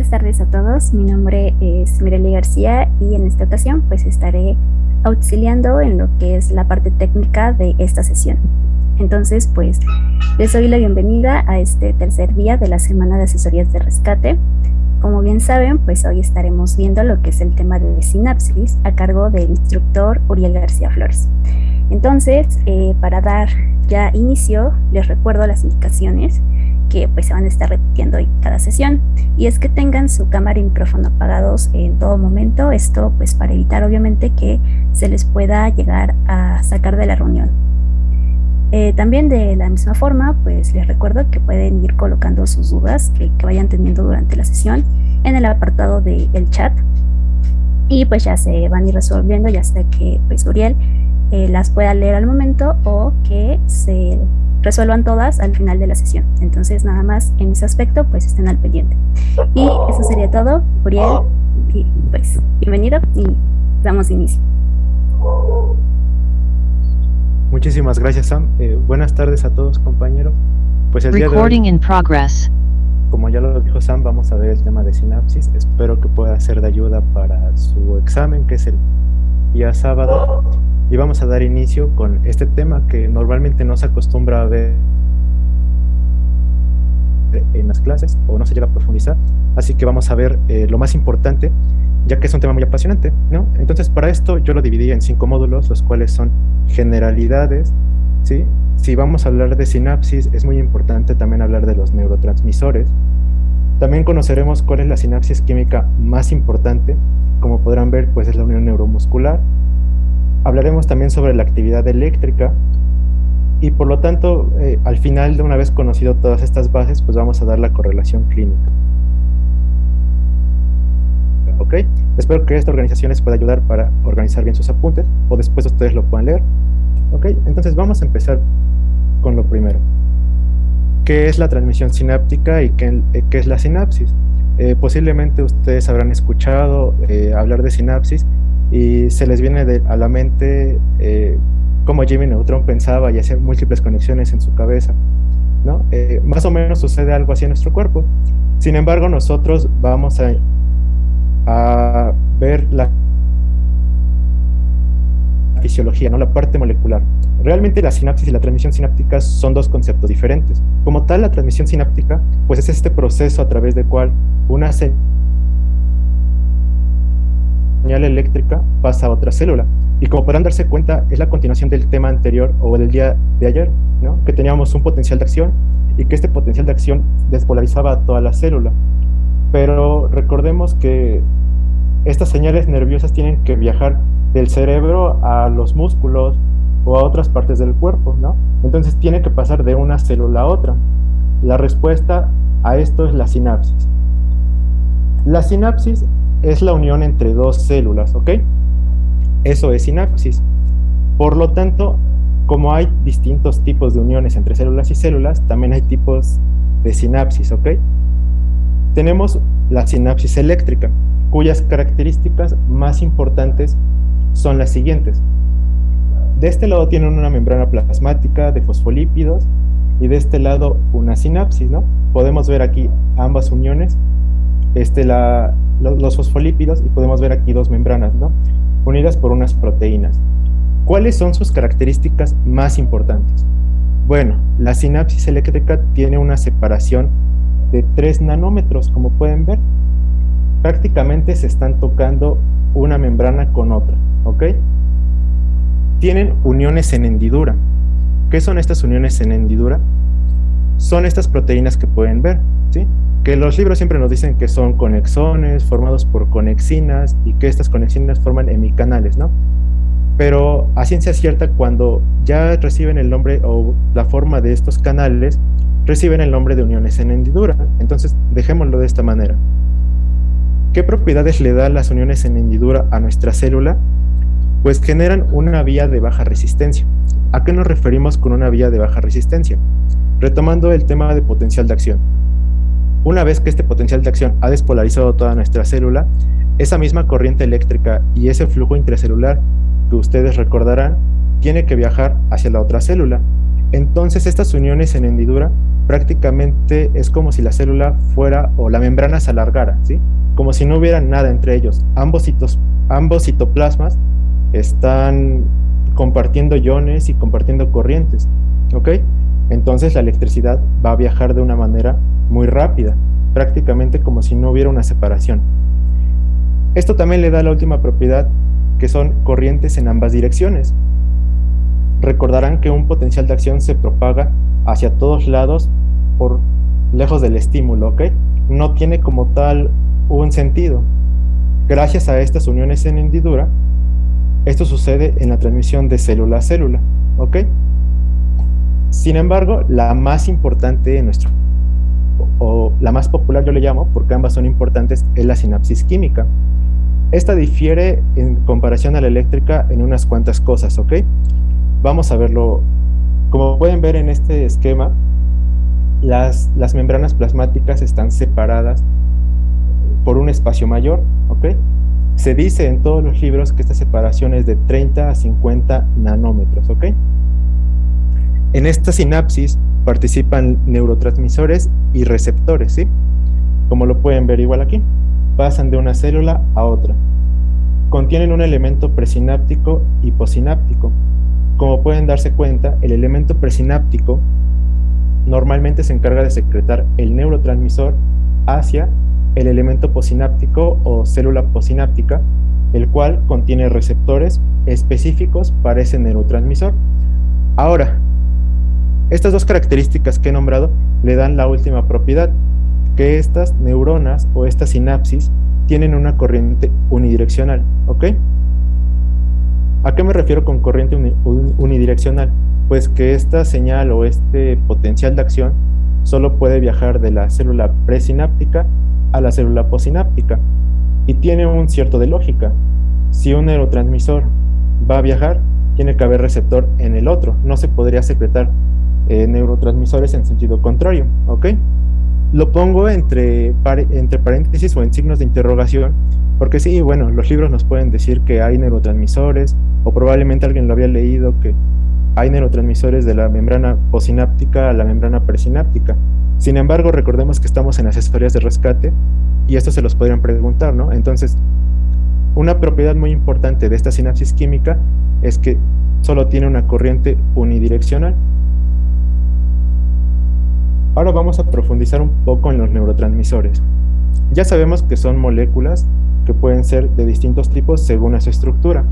Buenas tardes a todos. Mi nombre es Mireli García y en esta ocasión pues estaré auxiliando en lo que es la parte técnica de esta sesión. Entonces pues les doy la bienvenida a este tercer día de la semana de asesorías de rescate. Como bien saben, pues hoy estaremos viendo lo que es el tema de sinapsis a cargo del instructor Uriel García Flores. Entonces, para dar ya inicio, les recuerdo las indicaciones que pues se van a estar repitiendo en cada sesión, y es que tengan su cámara y micrófono apagados en todo momento, esto pues para evitar obviamente que se les pueda llegar a sacar de la reunión. También de la misma forma, pues les recuerdo que pueden ir colocando sus dudas que vayan teniendo durante la sesión en el apartado del chat, y pues ya se van a ir resolviendo, ya sea que pues Uriel las pueda leer al momento o que se resuelvan todas al final de la sesión. Entonces nada más en ese aspecto pues estén al pendiente. Y eso sería todo, Uriel, y pues bienvenido y damos inicio. Muchísimas gracias, Sam. Buenas tardes a todos, compañeros. Pues el día de Recording hoy, in progress. como ya lo dijo Sam, vamos a ver el tema de sinapsis. Espero que pueda ser de ayuda para su examen, que es el día sábado. Y vamos a dar inicio con este tema que normalmente no se acostumbra a ver en las clases o no se llega a profundizar. Así que vamos a ver lo más importante, ya que es un tema muy apasionante, ¿no? Entonces, para esto yo lo dividí en 5 módulos, los cuales son generalidades, ¿sí? Si vamos a hablar de sinapsis, es muy importante también hablar de los neurotransmisores. También conoceremos cuál es la sinapsis química más importante. Como podrán ver, pues es la unión neuromuscular. Hablaremos también sobre la actividad eléctrica. Y por lo tanto, al final, de una vez conocido todas estas bases, pues vamos a dar la correlación clínica. ¿Ok? Espero que esta organización les pueda ayudar para organizar bien sus apuntes, o después ustedes lo puedan leer. ¿Ok? Entonces vamos a empezar con lo primero. ¿Qué es la transmisión sináptica y qué es la sinapsis? Posiblemente ustedes habrán escuchado hablar de sinapsis y se les viene a la mente cómo Jimmy Neutron pensaba y hacía múltiples conexiones en su cabeza, ¿no? Más o menos sucede algo así en nuestro cuerpo. Sin embargo, nosotros vamos a ver la fisiología, ¿no? La parte molecular. Realmente la sinapsis y la transmisión sináptica son dos conceptos diferentes. Como tal, la transmisión sináptica, pues es este proceso a través del cual una señal eléctrica pasa a otra célula. Y como podrán darse cuenta, es la continuación del tema anterior o del día de ayer, ¿no? Que teníamos un potencial de acción y que este potencial de acción despolarizaba a toda la célula. Pero recordemos que estas señales nerviosas tienen que viajar del cerebro a los músculos o a otras partes del cuerpo, ¿no? Entonces tiene que pasar de una célula a otra. La respuesta a esto es la sinapsis. La sinapsis es la unión entre dos células, ¿ok? Eso es sinapsis. Por lo tanto, como hay distintos tipos de uniones entre células y células, también hay tipos de sinapsis, ¿ok? Tenemos la sinapsis eléctrica, cuyas características más importantes son las siguientes. De este lado tienen una membrana plasmática de fosfolípidos y de este lado una sinapsis, ¿no? Podemos ver aquí ambas uniones, los fosfolípidos, y podemos ver aquí dos membranas, ¿no? Unidas por unas proteínas. ¿Cuáles son sus características más importantes? Bueno, la sinapsis eléctrica tiene una separación de 3 nanómetros, como pueden ver. Prácticamente se están tocando una membrana con otra, ¿ok? Tienen uniones en hendidura. ¿Qué son estas uniones en hendidura? Son estas proteínas que pueden ver, ¿sí? Que los libros siempre nos dicen que son conexones formados por conexinas y que estas conexinas forman hemicanales, ¿no? Pero a ciencia cierta, cuando ya reciben el nombre o la forma de estos canales, reciben el nombre de uniones en hendidura. Entonces, dejémoslo de esta manera. ¿Qué propiedades le dan las uniones en hendidura a nuestra célula? Pues generan una vía de baja resistencia. ¿A qué nos referimos con una vía de baja resistencia? Retomando el tema de potencial de acción. Una vez que este potencial de acción ha despolarizado toda nuestra célula, esa misma corriente eléctrica y ese flujo intracelular que ustedes recordarán tiene que viajar hacia la otra célula. Entonces estas uniones en hendidura prácticamente es como si la célula fuera o la membrana se alargara, ¿sí? Como si no hubiera nada entre ellos. Ambos citoplasmas están compartiendo iones y compartiendo corrientes, ¿ok? Entonces la electricidad va a viajar de una manera muy rápida, prácticamente como si no hubiera una separación. Esto también le da la última propiedad, que son corrientes en ambas direcciones. Recordarán que un potencial de acción se propaga hacia todos lados por lejos del estímulo, ¿ok? No tiene como tal un sentido. Gracias a estas uniones en hendidura, esto sucede en la transmisión de célula a célula, ¿ok? Sin embargo, la más importante en nuestro, o la más popular yo le llamo, porque ambas son importantes, es la sinapsis química. Esta difiere en comparación a la eléctrica en unas cuantas cosas, ¿ok? Vamos a verlo. Como pueden ver en este esquema, las membranas plasmáticas están separadas por un espacio mayor, ¿ok? Se dice en todos los libros que esta separación es de 30 a 50 nanómetros, ¿ok? En esta sinapsis participan neurotransmisores y receptores, ¿sí? Como lo pueden ver igual aquí, pasan de una célula a otra. Contienen un elemento presináptico y posináptico. Como pueden darse cuenta, el elemento presináptico normalmente se encarga de secretar el neurotransmisor hacia el elemento posináptico o célula posináptica, el cual contiene receptores específicos para ese neurotransmisor. Ahora, estas dos características que he nombrado le dan la última propiedad, que estas neuronas o esta sinapsis tienen una corriente unidireccional, ¿ok? ¿A qué me refiero con corriente unidireccional? Pues que esta señal o este potencial de acción solo puede viajar de la célula presináptica a la célula posináptica, y tiene un cierto de lógica. Si un neurotransmisor va a viajar, tiene que haber receptor en el otro. No se podría secretar neurotransmisores en sentido contrario, ¿ok? Lo pongo entre paréntesis o en signos de interrogación, porque sí, bueno, los libros nos pueden decir que hay neurotransmisores, o probablemente alguien lo había leído, que hay neurotransmisores de la membrana posináptica a la membrana presináptica. Sin embargo, recordemos que estamos en asesorías de rescate, y esto se los podrían preguntar, ¿no? Entonces, una propiedad muy importante de esta sinapsis química es que solo tiene una corriente unidireccional. Ahora vamos a profundizar un poco en los neurotransmisores. Ya sabemos que son moléculas que pueden ser de distintos tipos según a su estructura.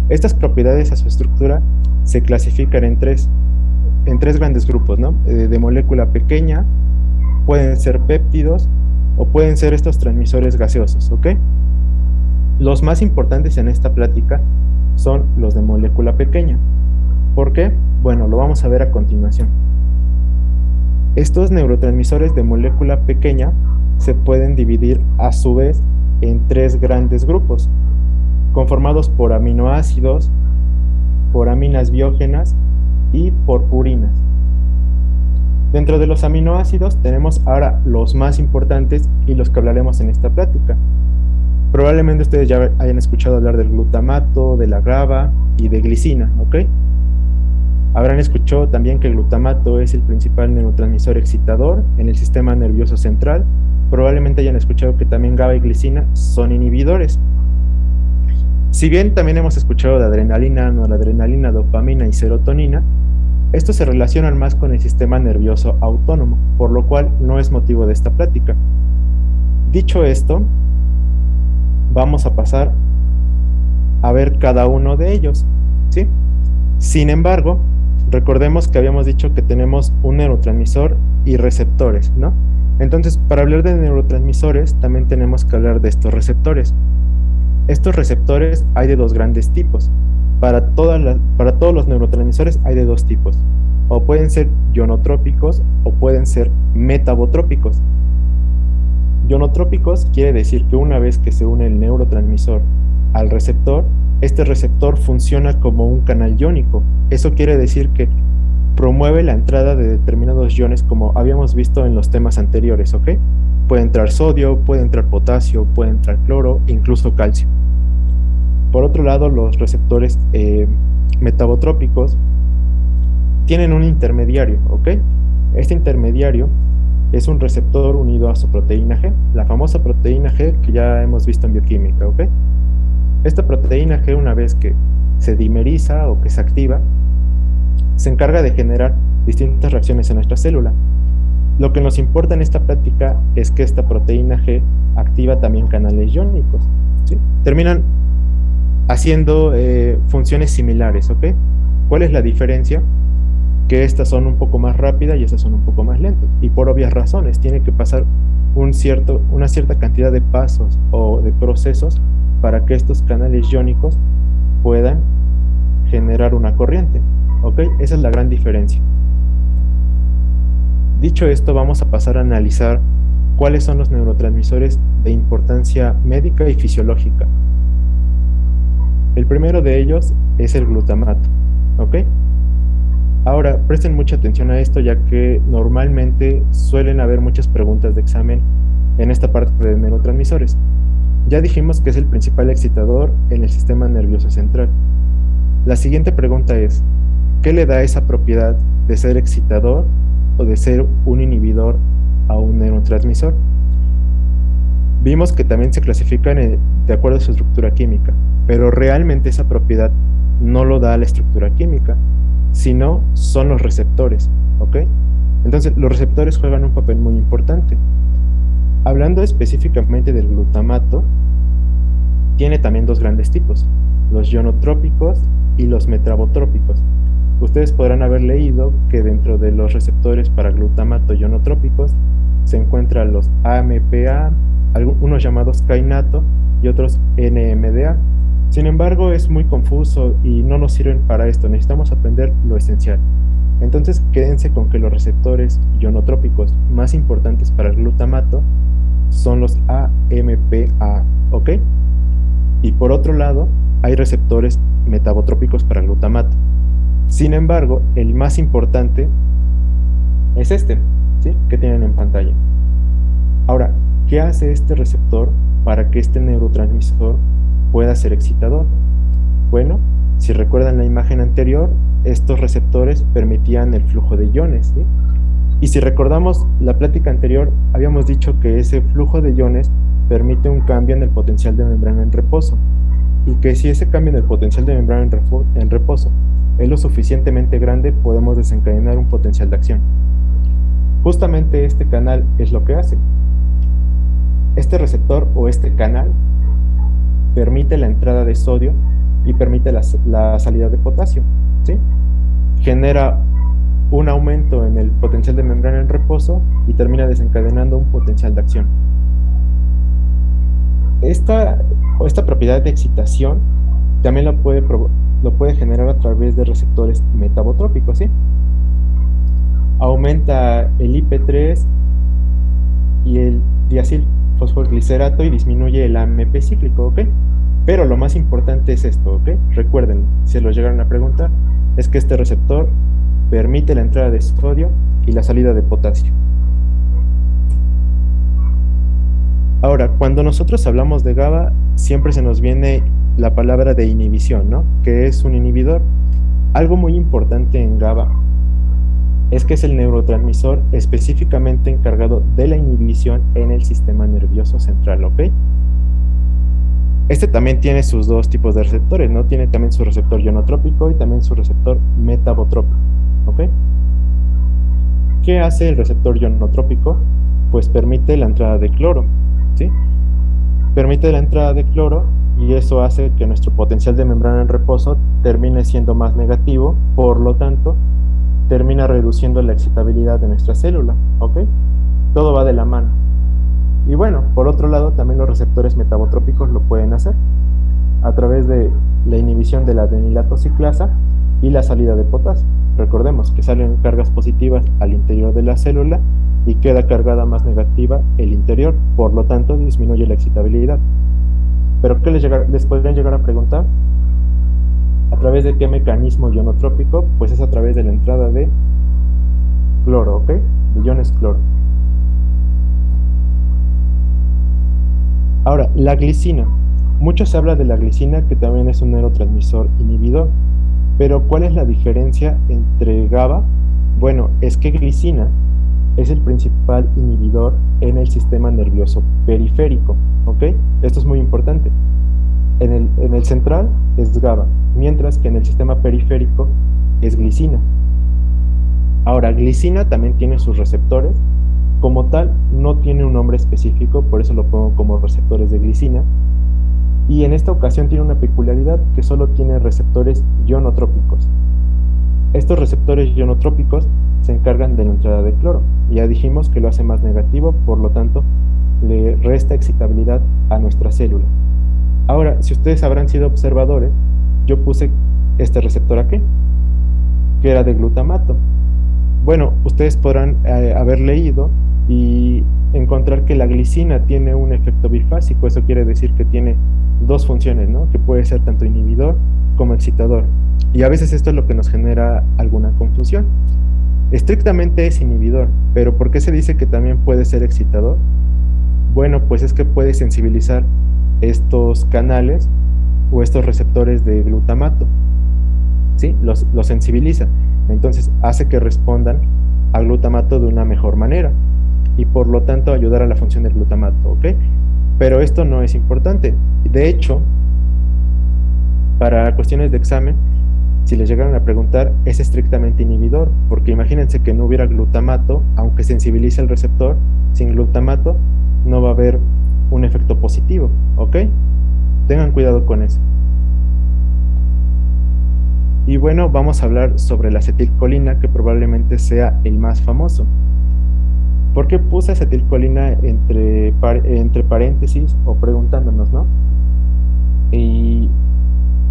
Estas propiedades a su estructura se clasifican en tres grandes grupos, ¿no? De molécula pequeña, pueden ser péptidos o pueden ser estos transmisores gaseosos, ¿ok? Los más importantes en esta plática son los de molécula pequeña. ¿Por qué? Bueno, lo vamos a ver a continuación. Estos neurotransmisores de molécula pequeña se pueden dividir a su vez en tres grandes grupos, conformados por aminoácidos, por aminas biógenas y por purinas. Dentro de los aminoácidos tenemos ahora los más importantes y los que hablaremos en esta plática. Probablemente ustedes ya hayan escuchado hablar del glutamato, de la GABA y de glicina, ¿ok? Habrán escuchado también que el glutamato es el principal neurotransmisor excitador en el sistema nervioso central. Probablemente hayan escuchado que también GABA y glicina son inhibidores. Si bien también hemos escuchado de adrenalina, noradrenalina, dopamina y serotonina, estos se relacionan más con el sistema nervioso autónomo, por lo cual no es motivo de esta plática. Dicho esto, vamos a pasar a ver cada uno de ellos, ¿sí? Sin embargo, recordemos que habíamos dicho que tenemos un neurotransmisor y receptores, ¿no? Entonces, para hablar de neurotransmisores, también tenemos que hablar de estos receptores. Estos receptores hay de dos grandes tipos. Para todos los neurotransmisores hay de dos tipos. O pueden ser ionotrópicos o pueden ser metabotrópicos. Ionotrópicos quiere decir que una vez que se une el neurotransmisor al receptor, este receptor funciona como un canal iónico. Eso quiere decir que promueve la entrada de determinados iones, como habíamos visto en los temas anteriores, ¿ok? Puede entrar sodio, puede entrar potasio, puede entrar cloro, incluso calcio. Por otro lado, los receptores metabotrópicos tienen un intermediario, ¿ok? Este intermediario es un receptor unido a su proteína G, la famosa proteína G que ya hemos visto en bioquímica, ¿ok? Esta proteína G, una vez que se dimeriza o que se activa, se encarga de generar distintas reacciones en nuestra célula. Lo que nos importa en esta práctica es que esta proteína G activa también canales iónicos, ¿sí? Terminan haciendo funciones similares, ¿ok? ¿Cuál es la diferencia? Que estas son un poco más rápidas y estas son un poco más lentas. Y por obvias razones, tiene que pasar una cierta cantidad de pasos o de procesos para que estos canales iónicos puedan generar una corriente, ¿ok? Esa es la gran diferencia. Dicho esto, vamos a pasar a analizar cuáles son los neurotransmisores de importancia médica y fisiológica. El primero de ellos es el glutamato, ¿ok? Ahora, presten mucha atención a esto, ya que normalmente suelen haber muchas preguntas de examen en esta parte de neurotransmisores. Ya dijimos que es el principal excitador en el sistema nervioso central. La siguiente pregunta es, ¿qué le da esa propiedad de ser excitador o de ser un inhibidor a un neurotransmisor? Vimos que también se clasifican de acuerdo a su estructura química, pero realmente esa propiedad no lo da la estructura química, sino son los receptores, ¿ok? Entonces, los receptores juegan un papel muy importante. Hablando específicamente del glutamato, tiene también dos grandes tipos, los ionotrópicos y los metabotrópicos. Ustedes podrán haber leído que dentro de los receptores para glutamato ionotrópicos se encuentran los AMPA, unos llamados kainato y otros NMDA. Sin embargo, es muy confuso y no nos sirven para esto. Necesitamos aprender lo esencial. Entonces, quédense con que los receptores ionotrópicos más importantes para el glutamato son los AMPA, ¿ok? Y por otro lado, hay receptores metabotrópicos para el glutamato. Sin embargo, el más importante es este, ¿sí? Que tienen en pantalla. Ahora, ¿qué hace este receptor para que este neurotransmisor pueda ser excitador? Bueno, si recuerdan la imagen anterior, estos receptores permitían el flujo de iones, ¿sí? Y si recordamos la plática anterior, habíamos dicho que ese flujo de iones permite un cambio en el potencial de membrana en reposo, y que si ese cambio en el potencial de membrana en reposo es lo suficientemente grande, podemos desencadenar un potencial de acción. Justamente este canal es lo que hace. Este receptor o este canal permite la entrada de sodio y permite la salida de potasio, ¿sí? Genera un aumento en el potencial de membrana en reposo y termina desencadenando un potencial de acción. Esta propiedad de excitación también lo puede generar a través de receptores metabotrópicos, ¿sí? Aumenta el IP3 y el diacilfosfoglicerato y disminuye el AMP cíclico, ¿ok? Pero lo más importante es esto, ¿ok? Recuerden, si lo llegaron a preguntar, es que este receptor permite la entrada de sodio y la salida de potasio. Ahora, cuando nosotros hablamos de GABA, siempre se nos viene la palabra de inhibición, ¿no? Que es un inhibidor. Algo muy importante en GABA es que es el neurotransmisor específicamente encargado de la inhibición en el sistema nervioso central, ¿ok? Este también tiene sus dos tipos de receptores, ¿no? Tiene también su receptor ionotrópico y también su receptor metabotrópico, ¿ok? ¿Qué hace el receptor ionotrópico? Pues permite la entrada de cloro, ¿sí? Permite la entrada de cloro y eso hace que nuestro potencial de membrana en reposo termine siendo más negativo, por lo tanto, termina reduciendo la excitabilidad de nuestra célula, ¿ok? Todo va de la mano. Y bueno, por otro lado, también los receptores metabotrópicos lo pueden hacer a través de la inhibición de la adenilato ciclasa y la salida de potasio. Recordemos que salen cargas positivas al interior de la célula y queda cargada más negativa el interior, por lo tanto disminuye la excitabilidad. ¿Pero qué les podrían llegar a preguntar? ¿A través de qué mecanismo ionotrópico? Pues es a través de la entrada de cloro, ¿ok? De iones cloro. Ahora, la glicina. Mucho se habla de la glicina, que también es un neurotransmisor inhibidor, pero ¿cuál es la diferencia entre GABA Bueno, es que glicina es el principal inhibidor en el sistema nervioso periférico, ¿ok? Esto es muy importante. En el central es GABA, mientras que en el sistema periférico es glicina. Ahora, glicina también tiene sus receptores. Como tal, no tiene un nombre específico, por eso lo pongo como receptores de glicina. Y en esta ocasión tiene una peculiaridad que solo tiene receptores ionotrópicos. Estos receptores ionotrópicos se encargan de la entrada de cloro. Ya dijimos que lo hace más negativo, por lo tanto, le resta excitabilidad a nuestra célula. Ahora, si ustedes habrán sido observadores, yo puse este receptor aquí, que era de glutamato. Bueno, ustedes podrán haber leído y encontrar que la glicina tiene un efecto bifásico. Eso quiere decir que tiene dos funciones, ¿no? Que puede ser tanto inhibidor como excitador. Y a veces esto es lo que nos genera alguna confusión. Estrictamente es inhibidor, pero ¿por qué se dice que también puede ser excitador? Bueno, pues es que puede sensibilizar estos canales o estos receptores de glutamato, ¿sí? Los sensibiliza. Entonces hace que respondan al glutamato de una mejor manera y por lo tanto ayudar a la función del glutamato, ¿ok? Pero esto no es importante. De hecho, para cuestiones de examen, si les llegaran a preguntar, es estrictamente inhibidor, porque imagínense que no hubiera glutamato, aunque sensibilice el receptor, sin glutamato no va a haber un efecto positivo, ¿ok? Tengan cuidado con eso. Y bueno, vamos a hablar sobre la acetilcolina, que probablemente sea el más famoso. ¿Por qué puse acetilcolina entre paréntesis o preguntándonos, ¿no? Y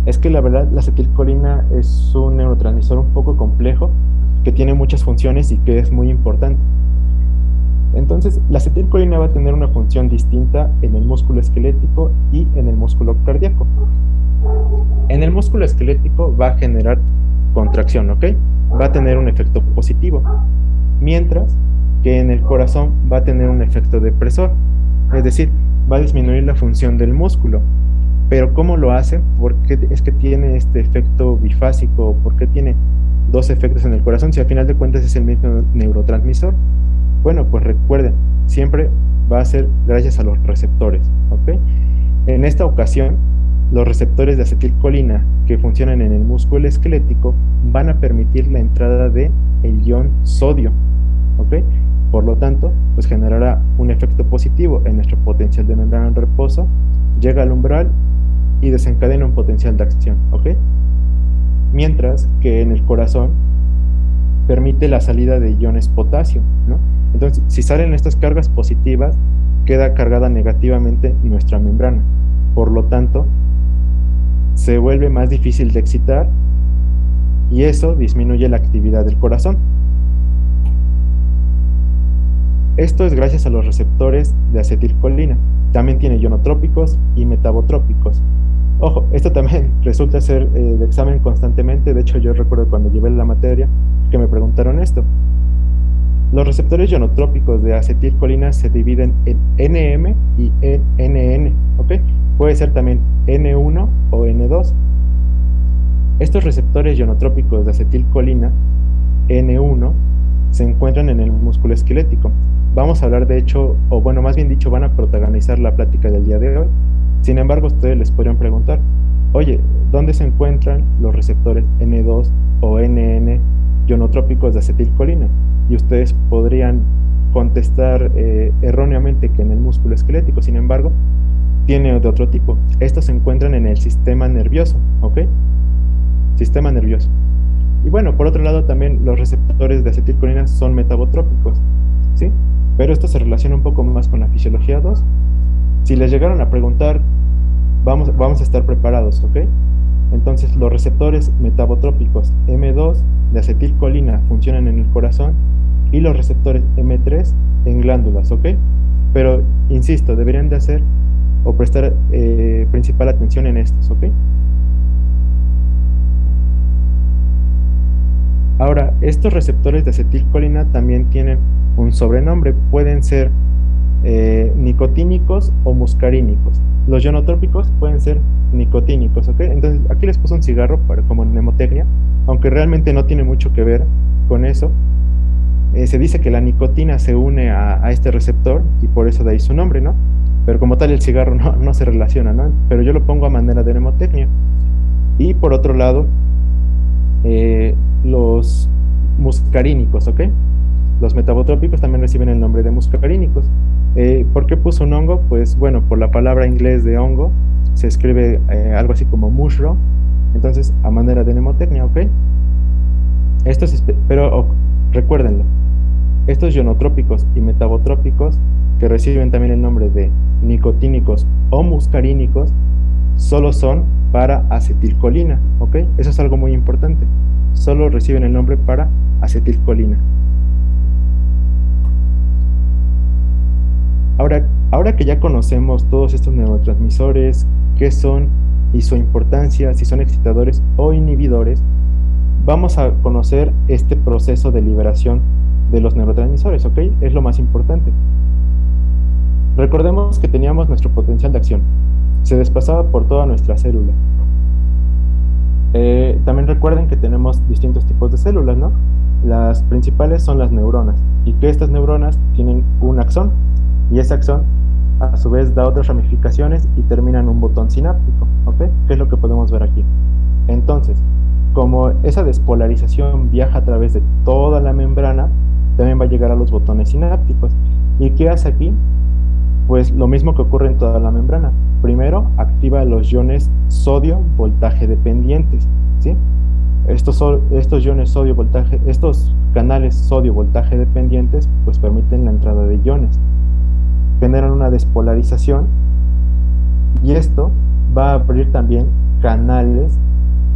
es que la verdad la acetilcolina es un neurotransmisor un poco complejo, que tiene muchas funciones y que es muy importante. Entonces, la acetilcolina va a tener una función distinta en el músculo esquelético y en el músculo cardíaco. En el músculo esquelético va a generar contracción, ¿ok? Va a tener un efecto positivo, mientras que en el corazón va a tener un efecto depresor, es decir, va a disminuir la función del músculo. Pero ¿cómo lo hace? ¿Por qué es que tiene este efecto bifásico? ¿Por qué tiene dos efectos en el corazón si al final de cuentas es el mismo neurotransmisor? Bueno, pues recuerden, siempre va a ser gracias a los receptores, ¿ok? En esta ocasión, los receptores de acetilcolina que funcionan en el músculo esquelético van a permitir la entrada de el ion sodio, ¿ok? Por lo tanto, pues generará un efecto positivo en nuestro potencial de membrana en reposo, llega al umbral y desencadena un potencial de acción, ¿ok? Mientras que en el corazón permite la salida de iones potasio, ¿no? Entonces, si salen estas cargas positivas, queda cargada negativamente nuestra membrana. Por lo tanto, se vuelve más difícil de excitar y eso disminuye la actividad del corazón. Esto es gracias a los receptores de acetilcolina. También tiene ionotrópicos y metabotrópicos. Ojo, esto también resulta ser de examen constantemente. De hecho, yo recuerdo cuando llevé la materia que me preguntaron esto. Los receptores ionotrópicos de acetilcolina se dividen en NM y en NN, ¿ok? Puede ser también N1 o N2. Estos receptores ionotrópicos de acetilcolina, N1, se encuentran en el músculo esquelético. Vamos a hablar de hecho, o bueno, más bien dicho, van a protagonizar la plática del día de hoy. Sin embargo, ustedes les podrían preguntar, oye, ¿dónde se encuentran los receptores N2 o NN ionotrópicos de acetilcolina? Y ustedes podrían contestar erróneamente que en el músculo esquelético. Sin embargo, tiene de otro tipo. Estos se encuentran en el sistema nervioso, ¿ok? Sistema nervioso. Y bueno, por otro lado también los receptores de acetilcolina son metabotrópicos, ¿sí? Pero esto se relaciona un poco más con la fisiología 2. Si les llegaron a preguntar, vamos a estar preparados, ¿ok? Entonces, los receptores metabotrópicos M2 de acetilcolina funcionan en el corazón y los receptores M3 en glándulas, ¿ok? Pero, insisto, deberían de hacer o prestar principal atención en estos, ¿ok? Ahora, estos receptores de acetilcolina también tienen un sobrenombre, pueden ser nicotínicos o muscarínicos. Los ionotrópicos pueden ser nicotínicos, ¿ok? Entonces, aquí les puse un cigarro como mnemotecnia, aunque realmente no tiene mucho que ver con eso, se dice que la nicotina se une a este receptor y por eso de ahí su nombre, ¿no? Pero como tal el cigarro no se relaciona, ¿no? Pero yo lo pongo a manera de mnemotecnia. Y por otro lado, los muscarínicos, ¿ok? Los metabotrópicos también reciben el nombre de muscarínicos. ¿Por qué puso un hongo? Pues bueno, por la palabra inglés de hongo, se escribe algo así como mushroom, entonces a manera de mnemotecnia, ¿ok? Pero recuérdenlo, estos ionotrópicos y metabotrópicos, que reciben también el nombre de nicotínicos o muscarínicos, solo son para acetilcolina, ¿ok? Eso es algo muy importante. Solo reciben el nombre para acetilcolina. Ahora que ya conocemos todos estos neurotransmisores, qué son y su importancia, si son excitadores o inhibidores, vamos a conocer este proceso de liberación de los neurotransmisores, ¿ok? Es lo más importante. Recordemos que teníamos nuestro potencial de acción. Se desplazaba por toda nuestra célula. También recuerden que tenemos distintos tipos de células, ¿no? Las principales son las neuronas, y que estas neuronas tienen un axón, y ese axón a su vez da otras ramificaciones y termina en un botón sináptico, ¿ok? ¿Qué es lo que podemos ver aquí? Entonces, como esa despolarización viaja a través de toda la membrana, también va a llegar a los botones sinápticos. ¿Y qué hace aquí? Pues lo mismo que ocurre en toda la membrana. Primero, activa los iones sodio voltaje dependientes, ¿sí? Estos iones sodio voltaje, estos canales sodio voltaje dependientes, pues permiten la entrada de iones. Generan una despolarización y esto va a abrir también canales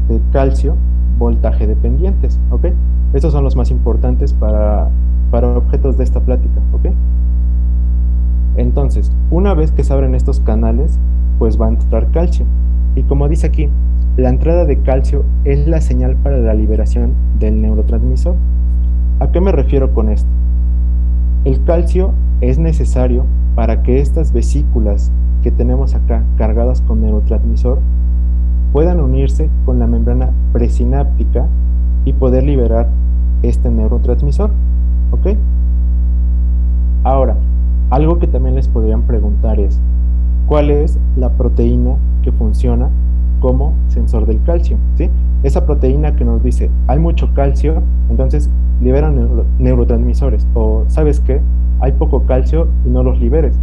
de calcio voltaje dependientes, ¿ok? Estos son los más importantes para objetos de esta plática, ¿ok? Entonces, una vez que se abren estos canales, pues va a entrar calcio. Y como dice aquí, la entrada de calcio es la señal para la liberación del neurotransmisor. ¿A qué me refiero con esto? El calcio es necesario para que estas vesículas que tenemos acá cargadas con neurotransmisor puedan unirse con la membrana presináptica y poder liberar este neurotransmisor, ¿ok? Ahora, algo que también les podrían preguntar es, ¿cuál es la proteína que funciona como sensor del calcio? ¿Sí? Esa proteína que nos dice, hay mucho calcio, entonces liberan neurotransmisores, o ¿sabes qué? Hay poco calcio y no los liberes.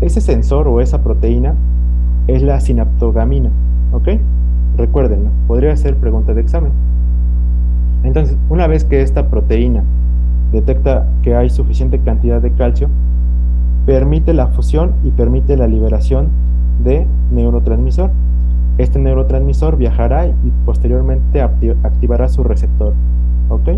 Ese sensor o esa proteína es la sinaptogamina, ¿ok? Recuérdenlo, podría ser pregunta de examen. Entonces, una vez que esta proteína detecta que hay suficiente cantidad de calcio, permite la fusión y permite la liberación de neurotransmisor. Este neurotransmisor viajará y posteriormente activará su receptor, ¿ok?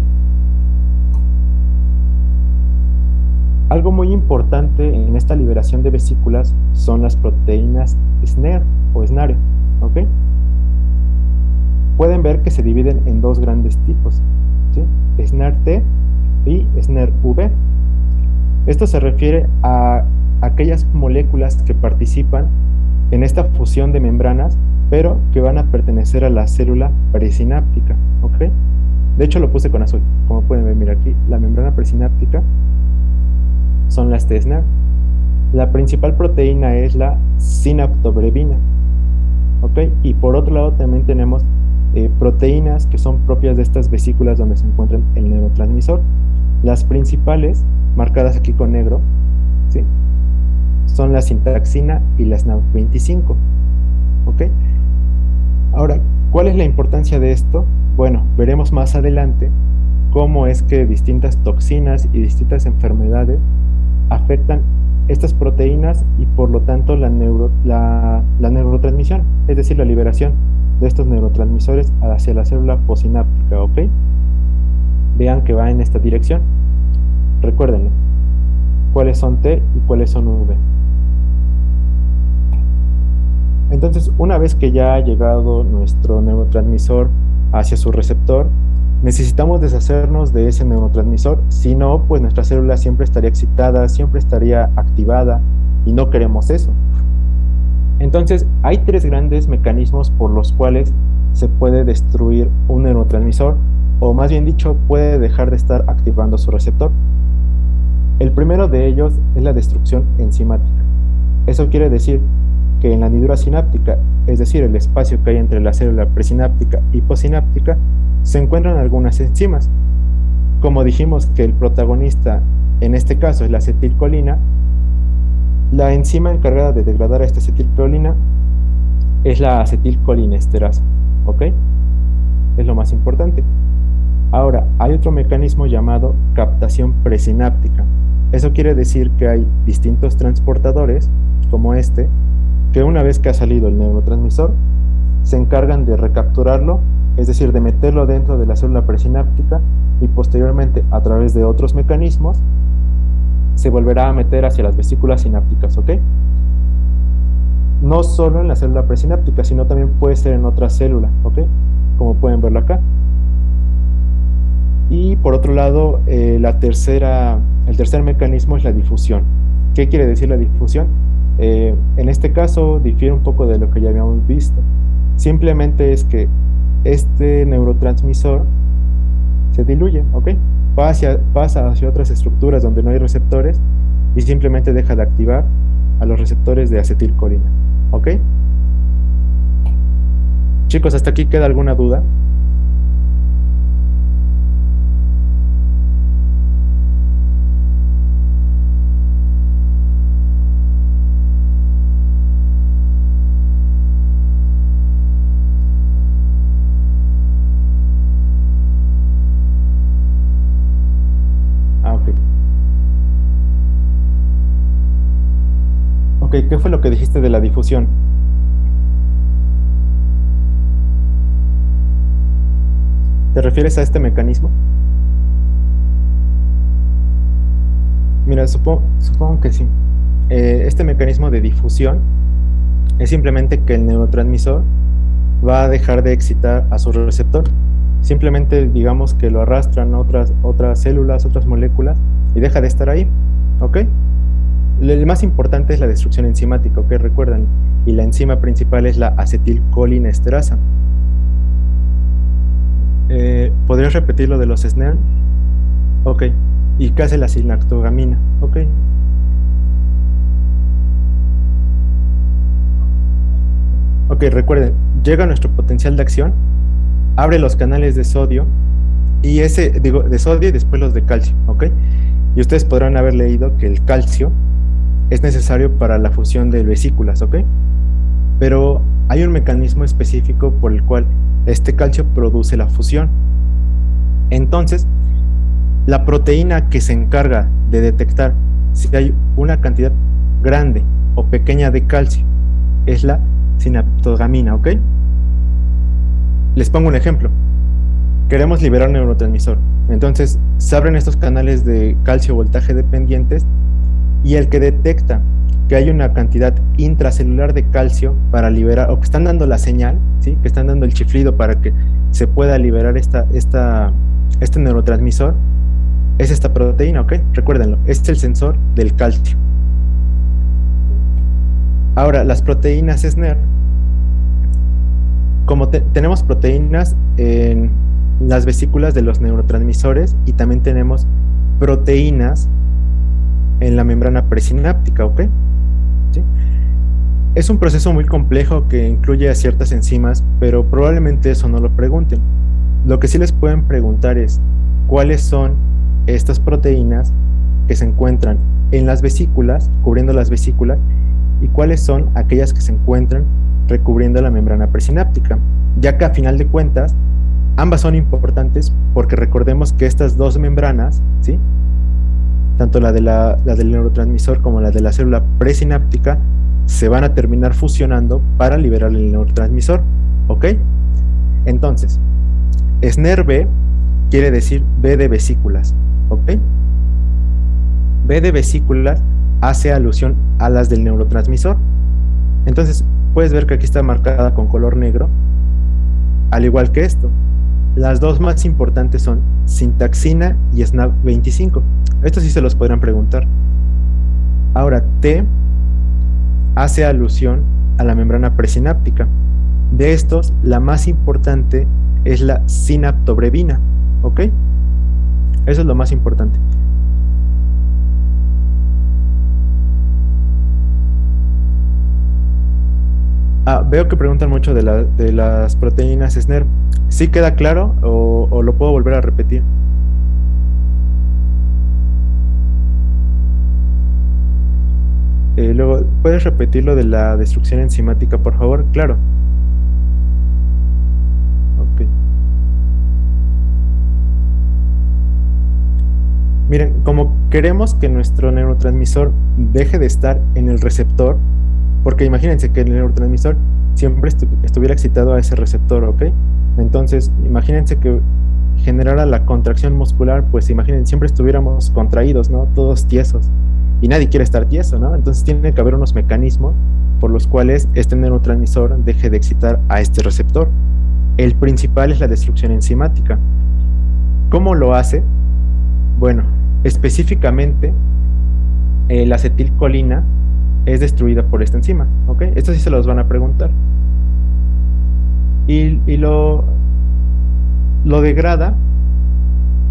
Algo muy importante en esta liberación de vesículas son las proteínas SNARE o SNARE, ¿ok? Pueden ver que se dividen en dos grandes tipos, ¿sí? SNARE-T y SNARE-V. Esto se refiere a aquellas moléculas que participan en esta fusión de membranas, pero que van a pertenecer a la célula presináptica, ¿ok? De hecho lo puse con azul, como pueden ver, mira aquí, la membrana presináptica son las TSNAR. La principal proteína es la sinaptobrevina, ¿ok? Y por otro lado también tenemos proteínas que son propias de estas vesículas donde se encuentra el neurotransmisor. Las principales, marcadas aquí con negro, ¿sí?, son la sintaxina y la SNAP25, ¿ok? Ahora, ¿cuál es la importancia de esto? Bueno, veremos más adelante cómo es que distintas toxinas y distintas enfermedades afectan estas proteínas y por lo tanto la neurotransmisión, es decir, la liberación de estos neurotransmisores hacia la célula posináptica, ¿ok? Vean que va en esta dirección. Recuérdenlo. ¿Cuáles son T y cuáles son V? Entonces, una vez que ya ha llegado nuestro neurotransmisor hacia su receptor, necesitamos deshacernos de ese neurotransmisor, si no, pues nuestra célula siempre estaría excitada, siempre estaría activada, y no queremos eso. Entonces, hay tres grandes mecanismos por los cuales se puede destruir un neurotransmisor o más bien dicho, puede dejar de estar activando su receptor. El primero de ellos es la destrucción enzimática. Eso quiere decir que en la hendidura sináptica, es decir, el espacio que hay entre la célula presináptica y postsináptica, se encuentran algunas enzimas. Como dijimos que el protagonista en este caso es la acetilcolina, la enzima encargada de degradar a esta acetilcolina es la acetilcolinesterasa, ¿ok? Es lo más importante. Ahora, hay otro mecanismo llamado captación presináptica. Eso quiere decir que hay distintos transportadores, como este, que una vez que ha salido el neurotransmisor, se encargan de recapturarlo, es decir, de meterlo dentro de la célula presináptica y posteriormente, a través de otros mecanismos, se volverá a meter hacia las vesículas sinápticas, ¿ok? No solo en la célula presináptica, sino también puede ser en otra célula, ¿ok? Como pueden verlo acá. Y por otro lado, el tercer mecanismo es la difusión. ¿Qué quiere decir la difusión? En este caso difiere un poco de lo que ya habíamos visto. Simplemente es que este neurotransmisor se diluye, ¿ok? Pasa hacia otras estructuras donde no hay receptores y simplemente deja de activar a los receptores de acetilcolina, ¿ok? Chicos, ¿hasta aquí queda alguna duda? Ok. Ok, ¿qué fue lo que dijiste de la difusión? ¿Te refieres a este mecanismo? Mira, supongo que sí. Este mecanismo de difusión es simplemente que el neurotransmisor va a dejar de excitar a su receptor. Simplemente digamos que lo arrastran otras células, otras moléculas y deja de estar ahí, ¿ok? El más importante es la destrucción enzimática, ¿ok? Recuerdan, y la enzima principal es la acetilcolinesterasa. ¿Podrías repetir lo de los SNERN? Ok. ¿Y qué hace la sinactogamina? Ok. Ok, recuerden, llega nuestro potencial de acción, abre los canales de sodio, de sodio y después los de calcio, ¿ok? Y ustedes podrán haber leído que el calcio es necesario para la fusión de vesículas, ¿ok? Pero hay un mecanismo específico por el cual este calcio produce la fusión. Entonces, la proteína que se encarga de detectar si hay una cantidad grande o pequeña de calcio es la sinaptogamina, ¿ok? Les pongo un ejemplo. Queremos liberar un neurotransmisor. Entonces, se abren estos canales de calcio voltaje dependientes y el que detecta que hay una cantidad intracelular de calcio para liberar, o que están dando la señal, ¿sí? Que están dando el chiflido para que se pueda liberar este neurotransmisor, es esta proteína, ¿ok? Recuérdenlo, es el sensor del calcio. Ahora, las proteínas SNER, como tenemos proteínas en las vesículas de los neurotransmisores y también tenemos proteínas en la membrana presináptica, ¿ok? ¿Sí? Es un proceso muy complejo que incluye a ciertas enzimas, pero probablemente eso no lo pregunten. Lo que sí les pueden preguntar es cuáles son estas proteínas que se encuentran en las vesículas, cubriendo las vesículas, y cuáles son aquellas que se encuentran recubriendo la membrana presináptica, ya que a final de cuentas ambas son importantes porque recordemos que estas dos membranas, ¿sí? Tanto la del neurotransmisor como la de la célula presináptica se van a terminar fusionando para liberar el neurotransmisor, ¿ok? Entonces, SNERV quiere decir B de vesículas, ¿ok? B de vesículas hace alusión a las del neurotransmisor. Entonces, puedes ver que aquí está marcada con color negro, al igual que esto. Las dos más importantes son sintaxina y SNAP25. Estos sí se los podrán preguntar. Ahora, T hace alusión a la membrana presináptica. De estos, la más importante es la sinaptobrevina. ¿ok? Eso es lo más importante. Veo que preguntan mucho de las proteínas SNER. ¿Sí queda claro o lo puedo volver a repetir? Luego, ¿puedes repetir lo de la destrucción enzimática, por favor? Claro. Ok. Miren, como queremos que nuestro neurotransmisor deje de estar en el receptor, porque imagínense que el neurotransmisor siempre estuviera excitado a ese receptor, ¿ok? Entonces, imagínense que generara la contracción muscular, pues imaginen, siempre estuviéramos contraídos, ¿no? Todos tiesos. Y nadie quiere estar tieso, ¿no? Entonces tiene que haber unos mecanismos por los cuales este neurotransmisor deje de excitar a este receptor. El principal es la destrucción enzimática. ¿Cómo lo hace? Bueno, específicamente la acetilcolina es destruida por esta enzima, ¿ok? Esto sí se los van a preguntar. Y lo degrada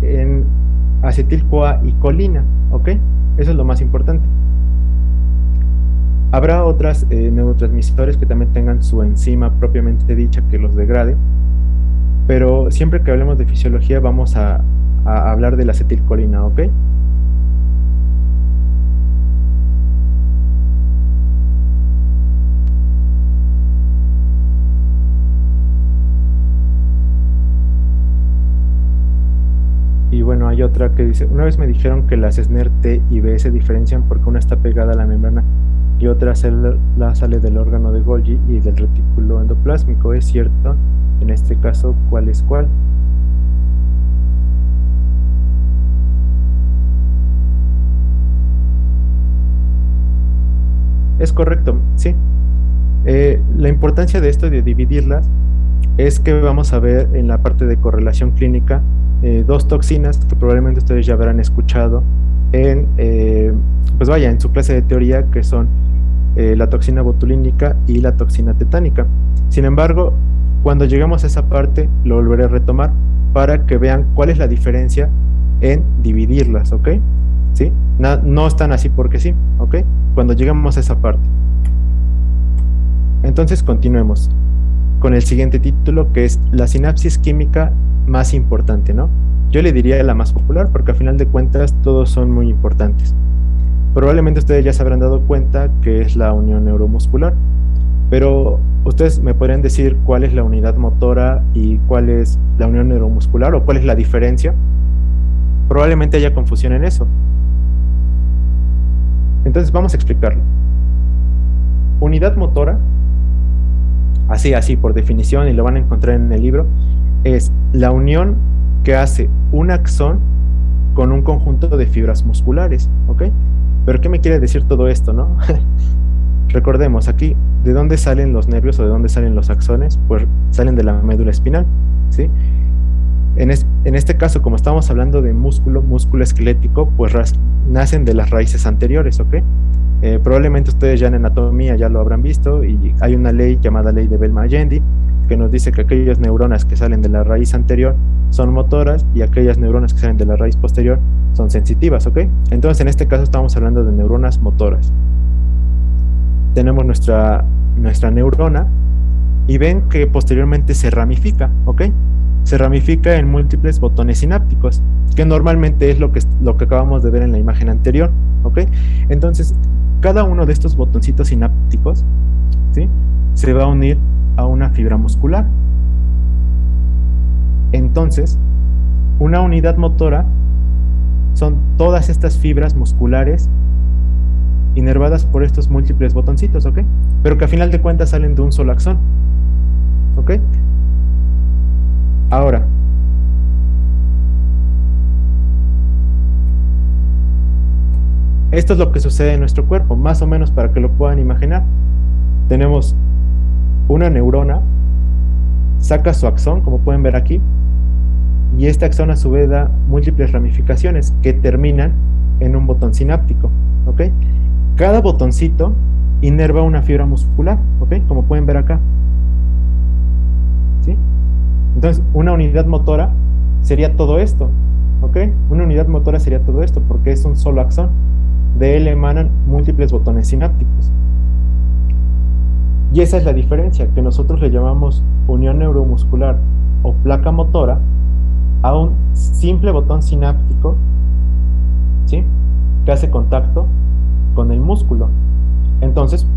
en acetil-CoA y colina, ¿ok? Eso es lo más importante. Habrá otras neurotransmisores que también tengan su enzima propiamente dicha que los degrade, pero siempre que hablemos de fisiología vamos a hablar de la acetilcolina, ¿ok? Y bueno, hay otra que dice, una vez me dijeron que las SNER T y B se diferencian porque una está pegada a la membrana y otra sale del órgano de Golgi y del retículo endoplásmico. ¿Es cierto? En este caso, ¿cuál es cuál? Es correcto, sí. La importancia de esto de dividirlas es que vamos a ver en la parte de correlación clínica dos toxinas que probablemente ustedes ya habrán escuchado pues vaya, en su clase de teoría, que son la toxina botulínica y la toxina tetánica. Sin embargo, cuando lleguemos a esa parte, lo volveré a retomar para que vean cuál es la diferencia en dividirlas, ¿ok? ¿Sí? No están así porque sí, ¿ok? Cuando lleguemos a esa parte. Entonces continuemos con el siguiente título, que es la sinapsis química más importante, ¿no? Yo le diría la más popular porque a final de cuentas todos son muy importantes. Probablemente ustedes ya se habrán dado cuenta que es la unión neuromuscular, pero ustedes me podrían decir cuál es la unidad motora y cuál es la unión neuromuscular o cuál es la diferencia. Probablemente haya confusión en eso. Entonces vamos a explicarlo. Unidad motora, así por definición, y lo van a encontrar en el libro, es la unión que hace un axón con un conjunto de fibras musculares, ¿ok? Pero ¿qué me quiere decir todo esto, no? Recordemos aquí, ¿de dónde salen los nervios o de dónde salen los axones? Pues salen de la médula espinal, ¿sí? En este caso, como estamos hablando de músculo esquelético, pues nacen de las raíces anteriores, ¿ok? Probablemente ustedes ya en anatomía ya lo habrán visto y hay una ley llamada ley de Bell-Mayendi que nos dice que aquellas neuronas que salen de la raíz anterior son motoras y aquellas neuronas que salen de la raíz posterior son sensitivas, ¿ok? Entonces en este caso estamos hablando de neuronas motoras. Tenemos nuestra neurona y ven que posteriormente se ramifica, ¿ok? Se ramifica en múltiples botones sinápticos, que normalmente es lo que acabamos de ver en la imagen anterior, ¿ok? Entonces, cada uno de estos botoncitos sinápticos, ¿sí?, se va a unir a una fibra muscular. Entonces, una unidad motora son todas estas fibras musculares inervadas por estos múltiples botoncitos, ¿ok? Pero que a final de cuentas salen de un solo axón, ¿ok? Ahora, esto es lo que sucede en nuestro cuerpo, más o menos para que lo puedan imaginar. Tenemos una neurona, saca su axón, como pueden ver aquí, y este axón a su vez da múltiples ramificaciones que terminan en un botón sináptico, ¿ok? Cada botoncito inerva una fibra muscular, ¿ok? Como pueden ver acá, ¿sí? Entonces, una unidad motora sería todo esto, ¿ok? Una unidad motora sería todo esto, porque es un solo axón. De él emanan múltiples botones sinápticos. Y esa es la diferencia, que nosotros le llamamos unión neuromuscular o placa motora a un simple botón sináptico, ¿sí? Que hace contacto con el músculo. Entonces,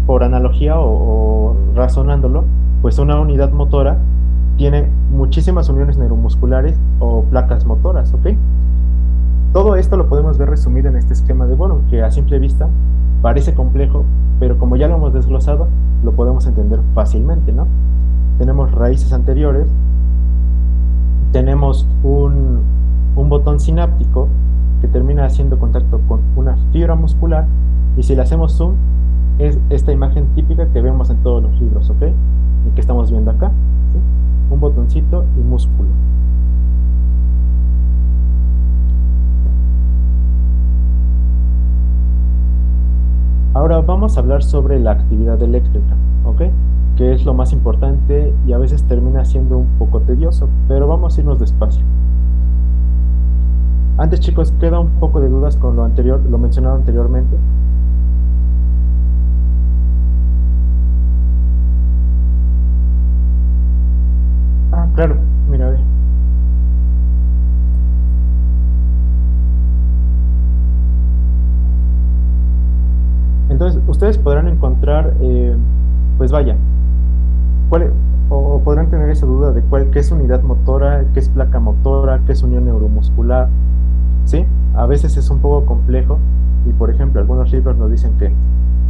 por analogía o razonándolo, pues una unidad motora tiene muchísimas uniones neuromusculares o placas motoras, ¿ok? Todo esto lo podemos ver resumido en este esquema de Bohr, que a simple vista parece complejo, pero como ya lo hemos desglosado, lo podemos entender fácilmente, ¿no? Tenemos raíces anteriores, tenemos un botón sináptico que termina haciendo contacto con una fibra muscular, y si le hacemos zoom, es esta imagen típica que vemos en todos los libros, ¿ok? Y que estamos viendo acá, ¿sí? Un botoncito y músculo. Ahora vamos a hablar sobre la actividad eléctrica, ¿ok? Que es lo más importante y a veces termina siendo un poco tedioso, pero vamos a irnos despacio. Antes, chicos, queda un poco de dudas con lo anterior, lo mencionado anteriormente. Ah, claro, mira, a ver. Entonces, ustedes podrán encontrar, pues vaya, cuál, o podrán tener esa duda de qué es unidad motora, qué es placa motora, qué es unión neuromuscular, ¿sí? A veces es un poco complejo y, por ejemplo, algunos libros nos dicen que